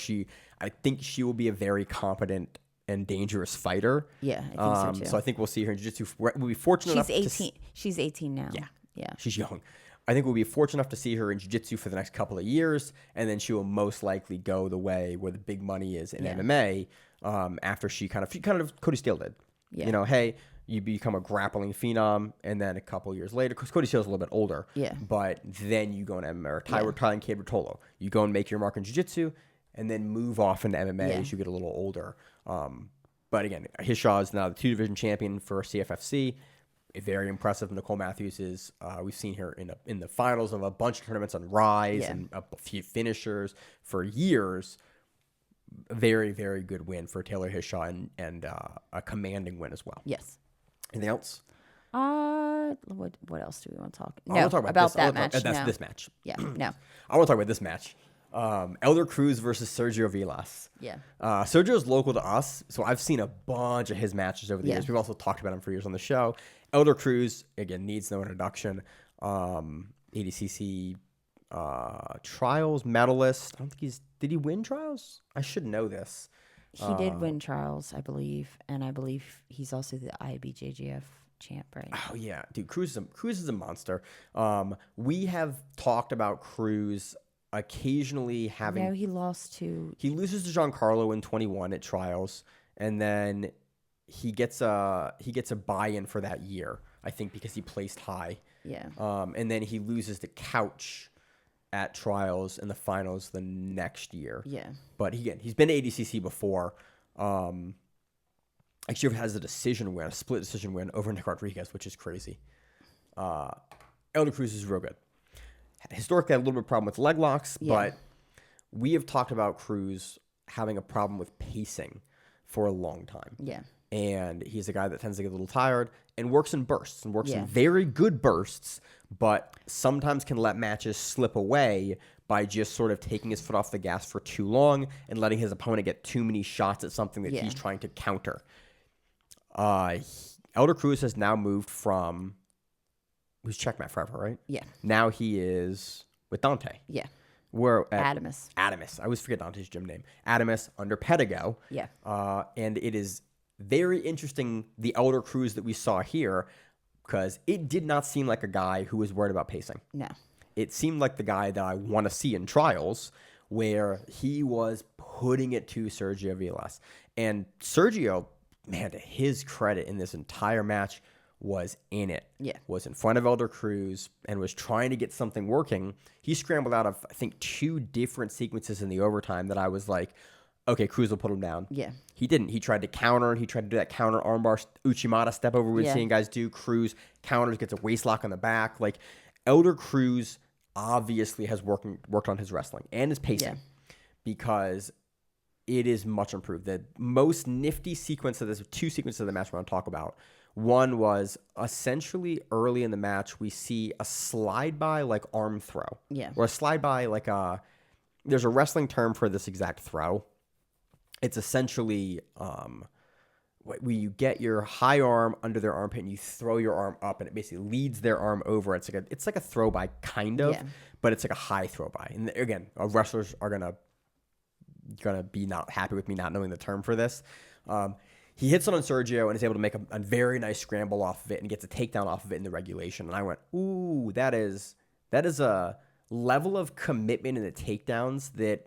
I think she will be a very competent and dangerous fighter. Yeah, I think so too. So I think we'll see her in jiu-jitsu. We'll be fortunate enough. She's 18 now. Yeah. Yeah. She's young. I think we'll be fortunate enough to see her in jiu-jitsu for the next couple of years, and then she will most likely go the way where the big money is in MMA after she kind of Cody Steele did. Yeah. Hey, you become a grappling phenom, and then a couple years later, because Cody Steele's a little bit older, but then you go into MMA, or Tyler Cade Bertolo. You go and make your mark in jiu-jitsu, and then move off into MMA as you get a little older. But again, Hishaw is now the 2-division champion for CFFC. Very impressive. Nicole Mathews is. We've seen her in the finals of a bunch of tournaments on Rise and a few finishers for years. Very, very good win for Taylor Hishaw, and a commanding win as well. Yes. Anything else? What else do we want to talk? I want to talk about that match. This match. Yeah, no. I want to talk about this match. Elder Cruz versus Sergio Vilas. Yeah. Sergio's local to us, so I've seen a bunch of his matches over the years. We've also talked about him for years on the show. Elder Cruz, again, needs no introduction. ADCC trials medalist. I don't think did he win trials? I should know this. He did win trials, I believe, and I believe he's also the IBJJF champ, right? Oh yeah, dude, Cruz is a monster. We have talked about Cruz occasionally having. No, he loses to Giancarlo in 21 at trials, and then he gets a buy-in for that year, I think, because he placed high. Yeah. And then he loses to Couch at trials in the finals the next year. Yeah. But he's been to ADCC before. Actually has a split decision win over Nick Rodriguez, which is crazy. Elder Cruz is real good. historically had a little bit of problem with leg locks, but we have talked about Cruz having a problem with pacing for a long time. Yeah. And he's a guy that tends to get a little tired and works in bursts and works in very good bursts, but sometimes can let matches slip away by just sort of taking his foot off the gas for too long and letting his opponent get too many shots at something that he's trying to counter. Elder Cruz has now moved from, who's checkmate forever, right? Yeah. Now he is with Dante. Yeah. We're at Adamus. I always forget Dante's gym name. Adamus under Pedigo. Yeah. And it is very interesting, the Elder Cruz that we saw here, because it did not seem like a guy who was worried about pacing. No. It seemed like the guy that I want to see in trials, where he was putting it to Sergio Vilas. And Sergio, man, to his credit in this entire match, was in it. Yeah. Was in front of Elder Cruz and was trying to get something working. He scrambled out of, I think, 2 different sequences in the overtime that I was like, okay, Cruz will put him down. Yeah. He didn't. He tried to counter. He tried to do that counter armbar Uchimata step over we've seen guys do. Cruz counters, gets a waist lock on the back. Like, Elder Cruz obviously has worked on his wrestling and his pacing because it is much improved. The most nifty sequence of this, 2 sequences of the match we're going to talk about. One was essentially early in the match, we see a slide by like arm throw. Yeah. Or a slide by like there's a wrestling term for this exact throw. It's essentially where you get your high arm under their armpit and you throw your arm up and it basically leads their arm over. It's like a throw by kind of, but it's like a high throw by. And again, wrestlers are gonna be not happy with me not knowing the term for this. He hits it on Sergio and is able to make a very nice scramble off of it and gets a takedown off of it in the regulation. And I went, ooh, that is a level of commitment in the takedowns that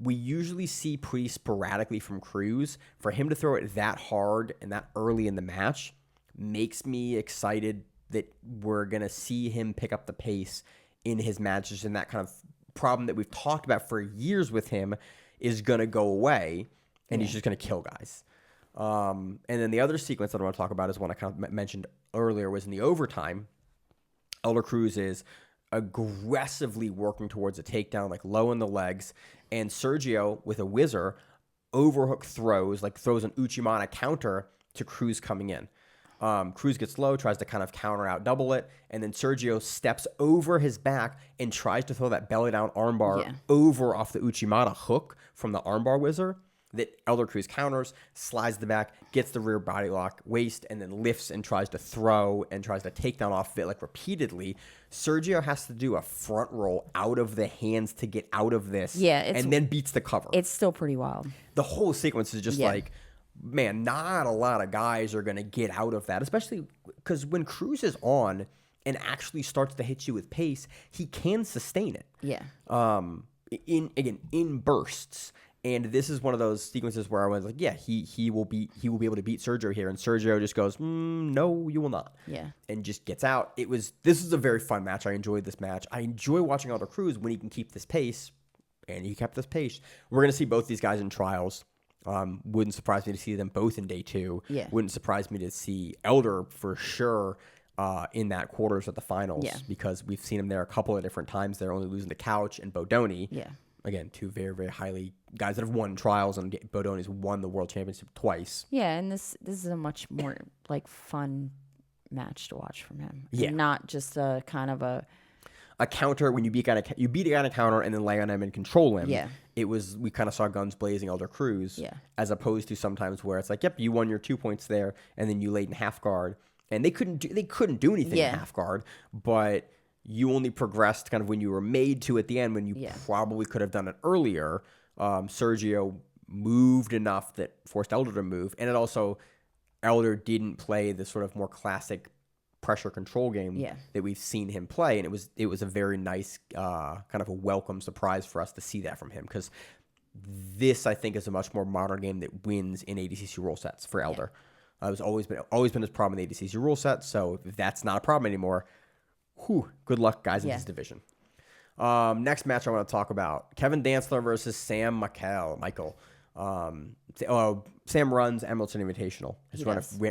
we usually see pretty sporadically from Cruz. For him to throw it that hard and that early in the match makes me excited that we're going to see him pick up the pace in his matches, and that kind of problem that we've talked about for years with him is going to go away, and he's just going to kill guys. And then the other sequence that I want to talk about is one I kind of mentioned earlier, was in the overtime. Elder Cruz is aggressively working towards a takedown, like low in the legs, and Sergio with a whizzer overhook throws an Uchimata counter to Cruz coming in. Cruz gets low, tries to kind of counter out double it, and then Sergio steps over his back and tries to throw that belly down armbar over off the Uchimata hook from the armbar whizzer that Elder Cruz counters, slides the back, gets the rear body lock waist, and then lifts and tries to throw and tries to take down off of it like repeatedly. Sergio has to do a front roll out of the hands to get out of this, and then beats the cover. It's still pretty wild. The whole sequence is just like, man, not a lot of guys are going to get out of that, especially because when Cruz is on and actually starts to hit you with pace, he can sustain it. Yeah. In bursts. And this is one of those sequences where I was like, yeah, he will be able to beat Sergio here, and Sergio just goes, no, you will not. Yeah. And just gets out. This is a very fun match. I enjoyed this match. I enjoy watching Elder Cruz when he can keep this pace, and he kept this pace. We're gonna see both these guys in trials. Wouldn't surprise me to see them both in day 2. Yeah. Wouldn't surprise me to see Elder for sure in that quarters at the finals, because we've seen him there a couple of different times. They're only losing to Couch and Bodoni. Yeah. Again, 2 very, very highly guys that have won trials, and Bodoni's won the world championship twice. Yeah, and this is a much more fun match to watch from him. Yeah, and not just a kind of a counter when you beat a guy on a counter and then lay on him and control him. Yeah, we kind of saw guns blazing Elder Cruz. Yeah, as opposed to sometimes where it's like, yep, you won your 2 points there, and then you laid in half guard, and they couldn't do anything in half guard, but you only progressed kind of when you were made to at the end, when you probably could have done it earlier. Sergio moved enough that forced Elder to move. And it also, Elder didn't play the sort of more classic pressure control game that we've seen him play. And it was a very nice kind of a welcome surprise for us to see that from him, because this, I think, is a much more modern game that wins in ADCC rule sets for Elder. It's always been his problem in the ADCC rule sets. So if that's not a problem anymore, good luck, guys, in this division. Next match I want to talk about, Kevin Dantzler versus Sam Micale. Sam runs Emerald City Invitational.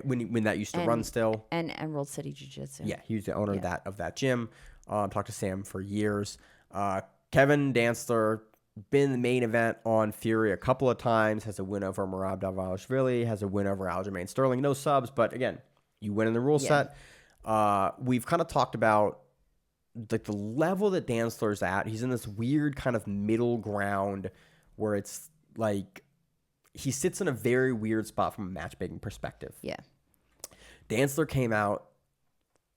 When that used to run still. And Emerald City Jiu-Jitsu. Yeah, he was the owner of that gym. Talked to Sam for years. Kevin Dantzler, been in the main event on Fury a couple of times, has a win over Merab Dvalishvili, has a win over Aljamain Sterling. No subs, but again, you win in the rule set. We've kind of talked about like the level that Dantzler's at. He's in this weird kind of middle ground where it's like he sits in a very weird spot from a matchmaking perspective. Yeah. Dantzler came out,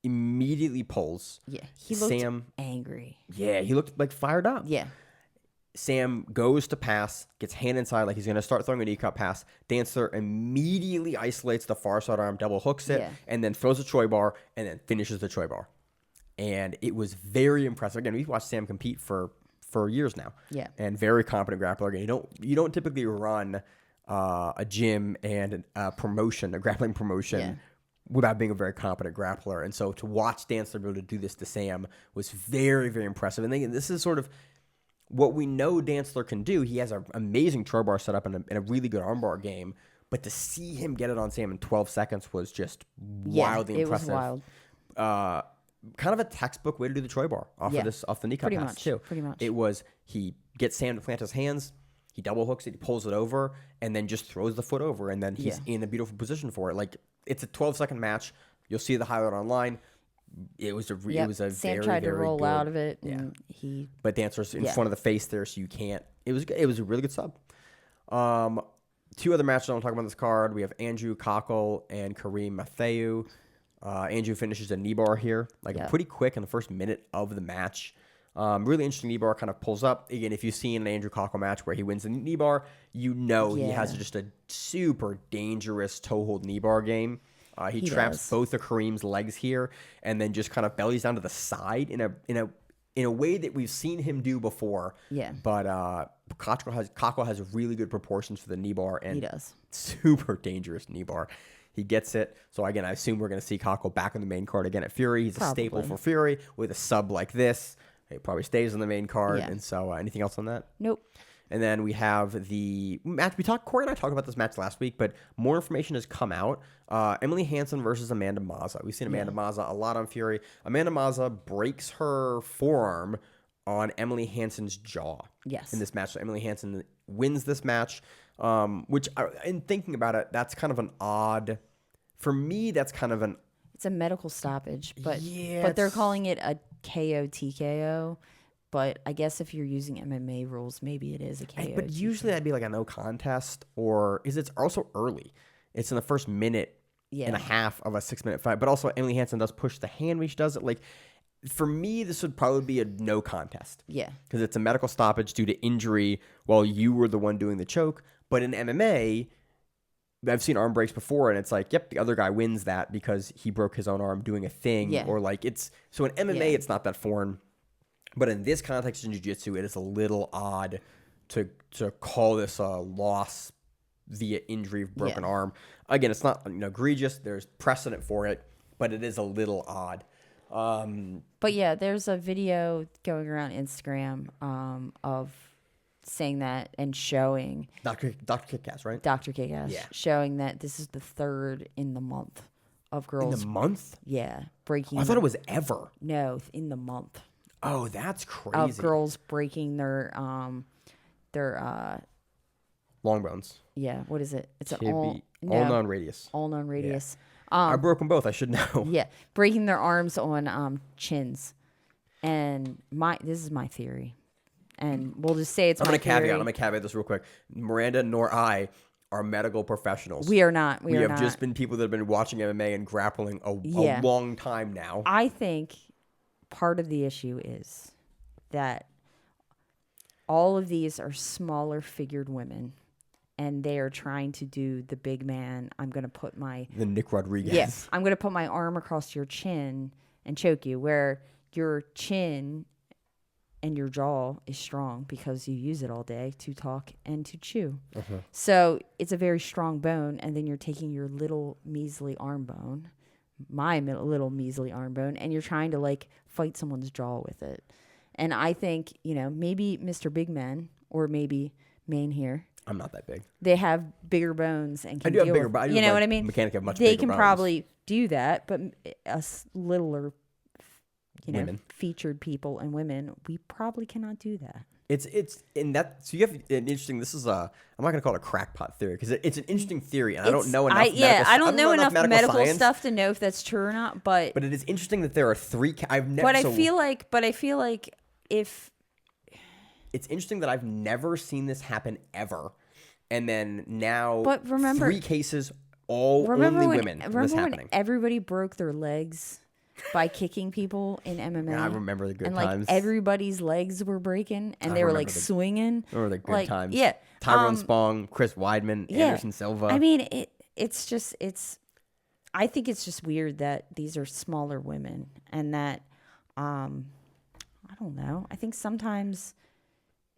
immediately pulls. Yeah. He looked angry. Yeah, he looked like fired up. Yeah. Sam goes to pass, gets hand inside like he's going to start throwing a knee cut pass. Dantzler immediately isolates the far side arm, double hooks it, and then throws a Choi bar and then finishes the Choi bar. And it was very impressive. Again, we've watched Sam compete for years now. Yeah. And very competent grappler. Again, you don't typically run a gym and a promotion, a grappling promotion, without being a very competent grappler. And so to watch Dantzler be able to do this to Sam was very, very impressive. And again, this is sort of what we know Dantzler can do. He has an amazing Choi bar set up and a really good armbar game. But to see him get it on Sam in 12 seconds was just wildly impressive. It was wild. Kind of a textbook way to do the Choi bar off the knee cut pass too. Pretty much. It was he gets Sam to plant his hands, he double hooks it, he pulls it over, and then just throws the foot over, and then he's in a beautiful position for it. Like it's a 12-second match. You'll see the highlight online. It was a Sam very, tried very to roll good, out of it, and but Dantzler's in front of the face there, so you can't. It was a really good sub. Two other matches I want to talk about on this card. We have Andrew Kochel and Kareem Mathieu. Andrew finishes a knee bar here, pretty quick in the first minute of the match. Really interesting knee bar, kind of pulls up. Again, if you've seen an Andrew Kochel match where he wins the knee bar, you know he has just a super dangerous toe hold knee bar game. He traps both of Kareem's legs here and then just kind of bellies down to the side in a way that we've seen him do before. Yeah. But Kochel has really good proportions for the knee bar and he does. Super dangerous knee bar. He gets it. So, again, I assume we're going to see Kochel back on the main card again at Fury. He's a staple for Fury with a sub like this. He probably stays on the main card. Yeah. And so, anything else on that? Nope. And then we have the match. Corey and I talked about this match last week, but more information has come out. Emily Hansen versus Amanda Mazza. We've seen Amanda Mazza a lot on Fury. Amanda Mazza breaks her forearm on Emily Hansen's jaw in this match. So Emily Hansen wins this match. Which, in thinking about it, that's kind of an odd. For me, that's kind of an. It's a medical stoppage, but they're calling it a KO TKO. But I guess if you're using MMA rules, maybe it is a KO. But usually that'd be like a no contest, or it's also early. It's in the first minute and a half of a 6-minute fight. But also, Emily Hansen does push the hand when she does it. Like, for me, this would probably be a no contest. Yeah, because it's a medical stoppage due to injury while you were the one doing the choke. But in MMA, I've seen arm breaks before, and it's like, yep, the other guy wins that because he broke his own arm doing a thing. Yeah. Or like so in MMA, it's not that foreign. But in this context in jiu-jitsu, it is a little odd to call this a loss via injury of broken arm. Again, it's not egregious. There's precedent for it, but it is a little odd. But yeah, there's a video going around Instagram of saying that and showing Dr. Kickass, right? Dr. Kickass, showing that this is the third in the month of girls. In the month? Yeah, breaking. I thought it was ever. No, in the month. Oh, that's crazy. Of girls breaking their long bones. Yeah, what is it? It's an all non-radius. All non-radius. Yeah. I broke them both. I should know. Yeah, breaking their arms on chins, and this is my theory. And we'll just say it's my theory. I'm going to caveat this real quick. Miranda nor I are medical professionals. We are not. We have just been people that have been watching MMA and grappling a long time now. I think part of the issue is that all of these are smaller figured women, and they are trying to do the big man. I'm going to put the Nick Rodriguez. Yes, I'm going to put my arm across your chin and choke you, where your chin and your jaw is strong because you use it all day to talk and to chew. Uh-huh. So it's a very strong bone, and then you're taking your little measly arm bone, my little measly arm bone, and you're trying to fight someone's jaw with it. And I think, maybe Mr. Big Man, or maybe Maine here. I'm not that big. They have bigger bones and can I do have bigger bones. You know what I mean? Mechanic have much they bigger can bones. Probably do that, but a littler featured people and women, we probably cannot do that. It's in that. So you have an interesting. This is I'm not going to call it a crackpot theory because it's an interesting theory, and I don't know enough. I don't know enough medical science, stuff to know if that's true or not. But it is interesting that there are three. I've never. But I feel like if it's interesting that I've never seen this happen ever, and then now. But remember, 3 cases, only women. Remember when everybody broke their legs by kicking people in MMA? I remember the good and times. Like everybody's legs were breaking, and they were like swinging. I remember the good times. Yeah, Tyrone Spong, Chris Weidman, Anderson Silva. I mean, it's just I think it's just weird that these are smaller women, and that I don't know. I think sometimes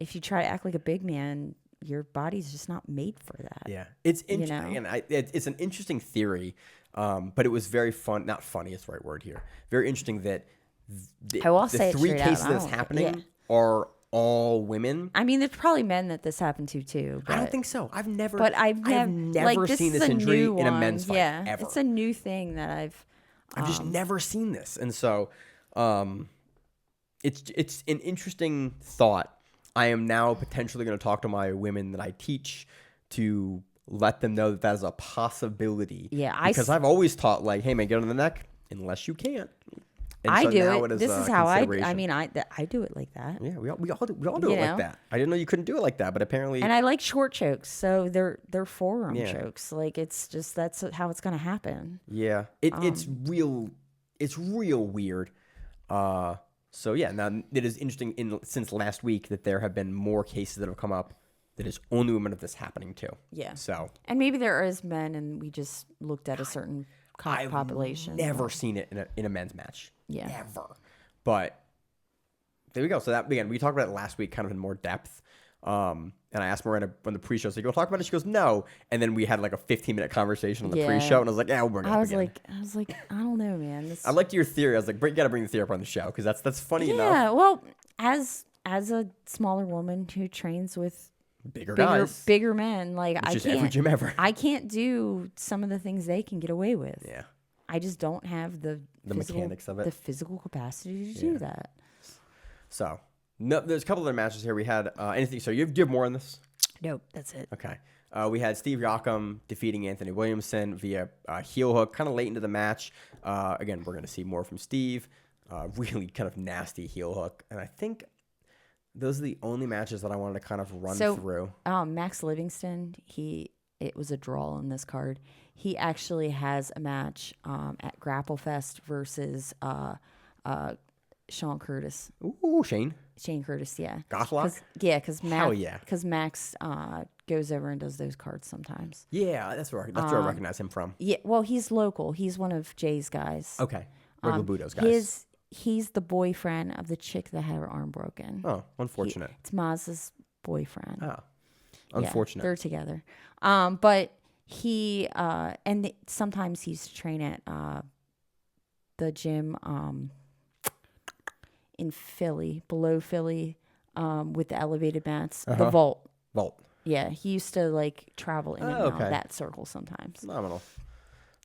if you try to act like a big man, your body's just not made for that. Yeah, it's interesting, and it's an interesting theory. But it was very fun. Not funny is the right word here. Very interesting that the 3 cases that's happening are all women. I mean, there's probably men that this happened to too. But I don't think so. I've never like, seen this injury in a men's fight ever. It's a new thing that I've just never seen this, and so it's an interesting thought. I am now potentially going to talk to my women that I teach to let them know that is a possibility. Yeah, because I've always taught like, hey man, get on the neck unless you can't. And I so do now it. is this is how I mean, I do it like that. Yeah, we all do it like that. I didn't know you couldn't do it like that, but apparently. And I like short chokes, so they're forearm chokes. Like it's just that's how it's gonna happen. Yeah, it's real weird. So yeah, now it is interesting since last week that there have been more cases that have come up that is only women of this happening to. Yeah. So. And maybe there is men, and we just looked at a certain population. I've never seen it in a men's match. Yeah. Never. But there we go. So that again, we talked about it last week, kind of in more depth. And I asked Miranda on the pre-show, so you go talk about it. She goes, no. And then we had like a 15-minute conversation on the pre-show, and I was like, yeah, we'll bring it up again. I was like, I don't know, man. I liked your theory. I was like, you got to bring the theory up on the show because that's funny enough. Yeah. Well, as a smaller woman who trains with bigger men, like every gym ever. I can't do some of the things they can get away with. Yeah. I just don't have the mechanics of it, the physical capacity to do that. So. No, there's a couple other matches here. We had anything. So you have more on this? Nope, that's it. Okay. We had Steve Yocum defeating Anthony Williamson via heel hook, kind of late into the match. Again, we're going to see more from Steve. Really kind of nasty heel hook, and I think those are the only matches that I wanted to kind of run through. Max Livingston, it was a draw on this card. He actually has a match at Grapple Fest versus Sean Curtis. Ooh, Shane Curtis, yeah. Gottlock? Because Max goes over and does those cards sometimes. Yeah, that's where I recognize him from. Yeah, well, he's local. He's one of Jay's guys. Okay, regular Budo's guys. He's the boyfriend of the chick that had her arm broken. Oh, unfortunate. It's Mazza's boyfriend. Oh, unfortunate. Yeah, they're together. But he sometimes he's train at the gym in Philly, below Philly, with the elevated mats, the Vault. Yeah, he used to like travel in and out of that circle sometimes. Phenomenal.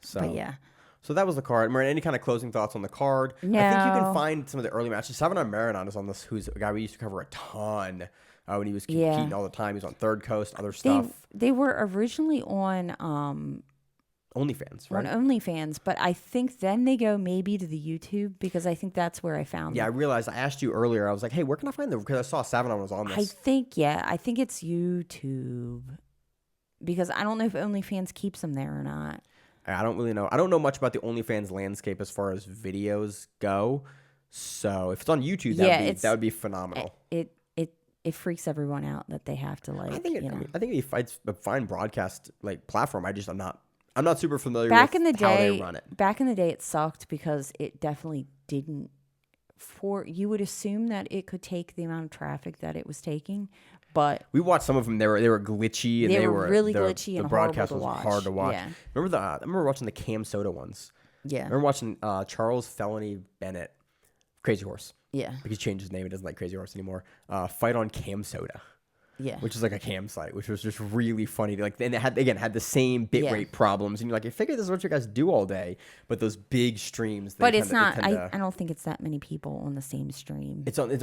So, but yeah. So that was the card. Miranda, any kind of closing thoughts on the card? No. I think you can find some of the early matches. Estevan Martinez is on this, who's a guy we used to cover a ton when he was competing all the time. He was on Third Coast, other stuff. They were originally on OnlyFans, right? On OnlyFans, but I think then they go maybe to the YouTube because I think that's where I found them. Yeah, I realized. I asked you earlier. I was like, hey, where can I find them? Because I saw Estevan was on this. I think it's YouTube because I don't know if OnlyFans keeps them there or not. I don't really know. I don't know much about the OnlyFans landscape as far as videos go. So if it's on YouTube, that would be phenomenal. It freaks everyone out that they have to like. I think it's a fine broadcast like platform. I'm not super familiar with how they run it. Back in the day, it sucked because it definitely didn't. You would assume that it could take the amount of traffic that it was taking, but we watched some of them. They were glitchy and they were really glitchy and the broadcast was watch. hard to watch. Yeah. I remember watching the Cam Soda ones. Yeah. I remember watching Charles Felony Bennett, Crazy Horse. Yeah. Because he changed his name. He doesn't like Crazy Horse anymore. Fight on Cam Soda. which is like a cam site, which was just really funny. Like, and it had the same bit rate problems, and you're like, I figure this is what you guys do all day, but those big streams. But it's not. I don't think it's that many people on the same stream. It's on the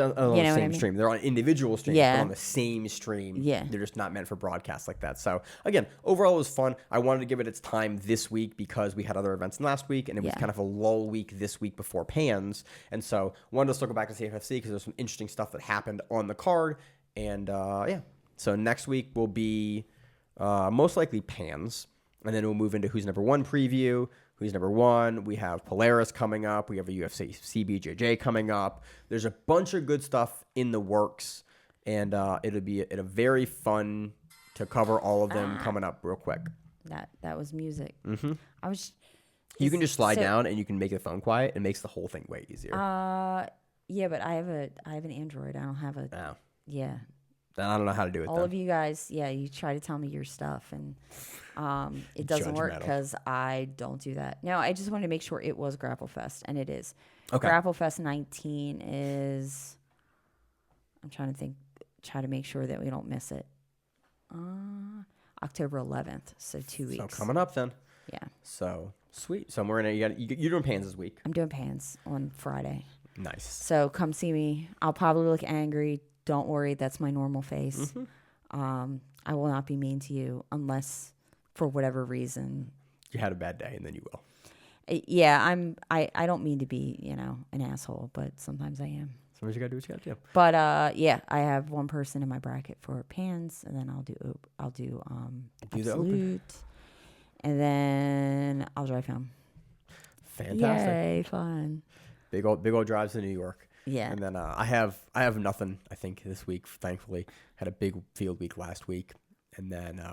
same stream. They're on individual streams, but on the same stream. Yeah, they're just not meant for broadcasts like that. So again, overall, it was fun. I wanted to give it its time this week because we had other events last week, and it was kind of a lull week this week before Pans, and so wanted to circle back to CFFC because there's some interesting stuff that happened on the card. And so next week will be most likely Pans, and then we'll move into Who's Number One preview. Who's Number One? We have Polaris coming up. We have a UFC BJJ coming up. There's a bunch of good stuff in the works, and it'll be a very fun to cover all of them coming up real quick. That was music. Mm-hmm. You can just slide down and you can make the phone quiet. It makes the whole thing way easier. Yeah, but I have an Android. I don't have a. Oh. Yeah. Then I don't know how to do it. All of you guys, you try to tell me your stuff, and it doesn't work because I don't do that. No, I just wanted to make sure it was Grapple Fest, and it is. Okay. Grapple Fest 19 is. I'm trying to think. Try to make sure that we don't miss it. October 11th, so 2 weeks. So coming up then. Yeah. So sweet. So Marina, you're doing Pans this week. I'm doing Pans on Friday. Nice. So come see me. I'll probably look angry. Don't worry, that's my normal face. Mm-hmm. I will not be mean to you unless, for whatever reason, you had a bad day, and then you will. Yeah, I don't mean to be, an asshole, but sometimes I am. Sometimes you gotta do what you gotta do. But I have one person in my bracket for Pans, and then I'll do Absolute, and then I'll drive home. Fantastic! Yay, fun! Big old drives to New York. Yeah. And then I have nothing, I think, this week, thankfully. Had a big field week last week. And then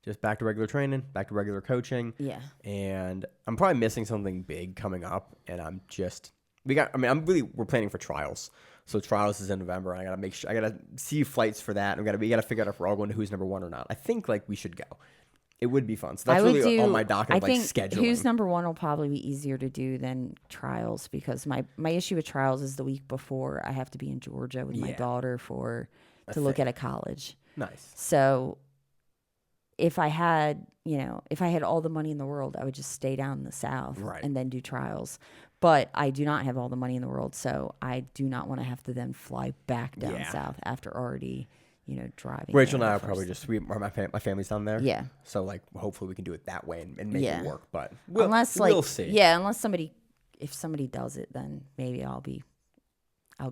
just back to regular training, back to regular coaching. Yeah. And I'm probably missing something big coming up. And we're planning for trials. So trials is in November. And I gotta see flights for that. And we gotta figure out if we're all going to Who's Number One or not. I think we should go. It would be fun. So that's really on my docket of scheduling. Who's Number One will probably be easier to do than trials because my issue with trials is the week before I have to be in Georgia with my daughter to look at a college. Nice. So if I had all the money in the world, I would just stay down in the South and then do trials. But I do not have all the money in the world, so I do not want to have to then fly back down south after already driving. Rachel and I will probably just my family's down there. Yeah. So hopefully we can do it that way and make it work. But we'll see. Yeah, if somebody does it, then maybe I'll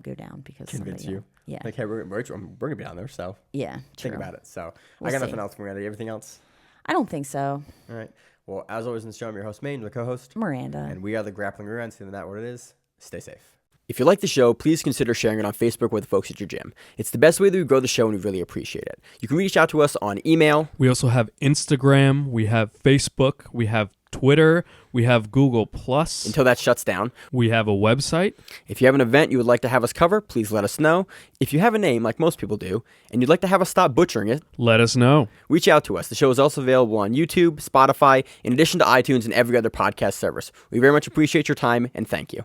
go down because convince you. Yeah. Hey, we're gonna be down there. So yeah, think about it. So I got nothing else, Miranda. Everything else? I don't think so. All right. Well, as always in the show, I'm your host, Maine, the co-host Miranda, and we are the Grappling Reruns. Isn't that what it is? Stay safe. If you like the show, please consider sharing it on Facebook with the folks at your gym. It's the best way that we grow the show, and we really appreciate it. You can reach out to us on email. We also have Instagram. We have Facebook. We have Twitter. We have Google+. Until that shuts down. We have a website. If you have an event you would like to have us cover, please let us know. If you have a name, like most people do, and you'd like to have us stop butchering it, let us know. Reach out to us. The show is also available on YouTube, Spotify, in addition to iTunes and every other podcast service. We very much appreciate your time, and thank you.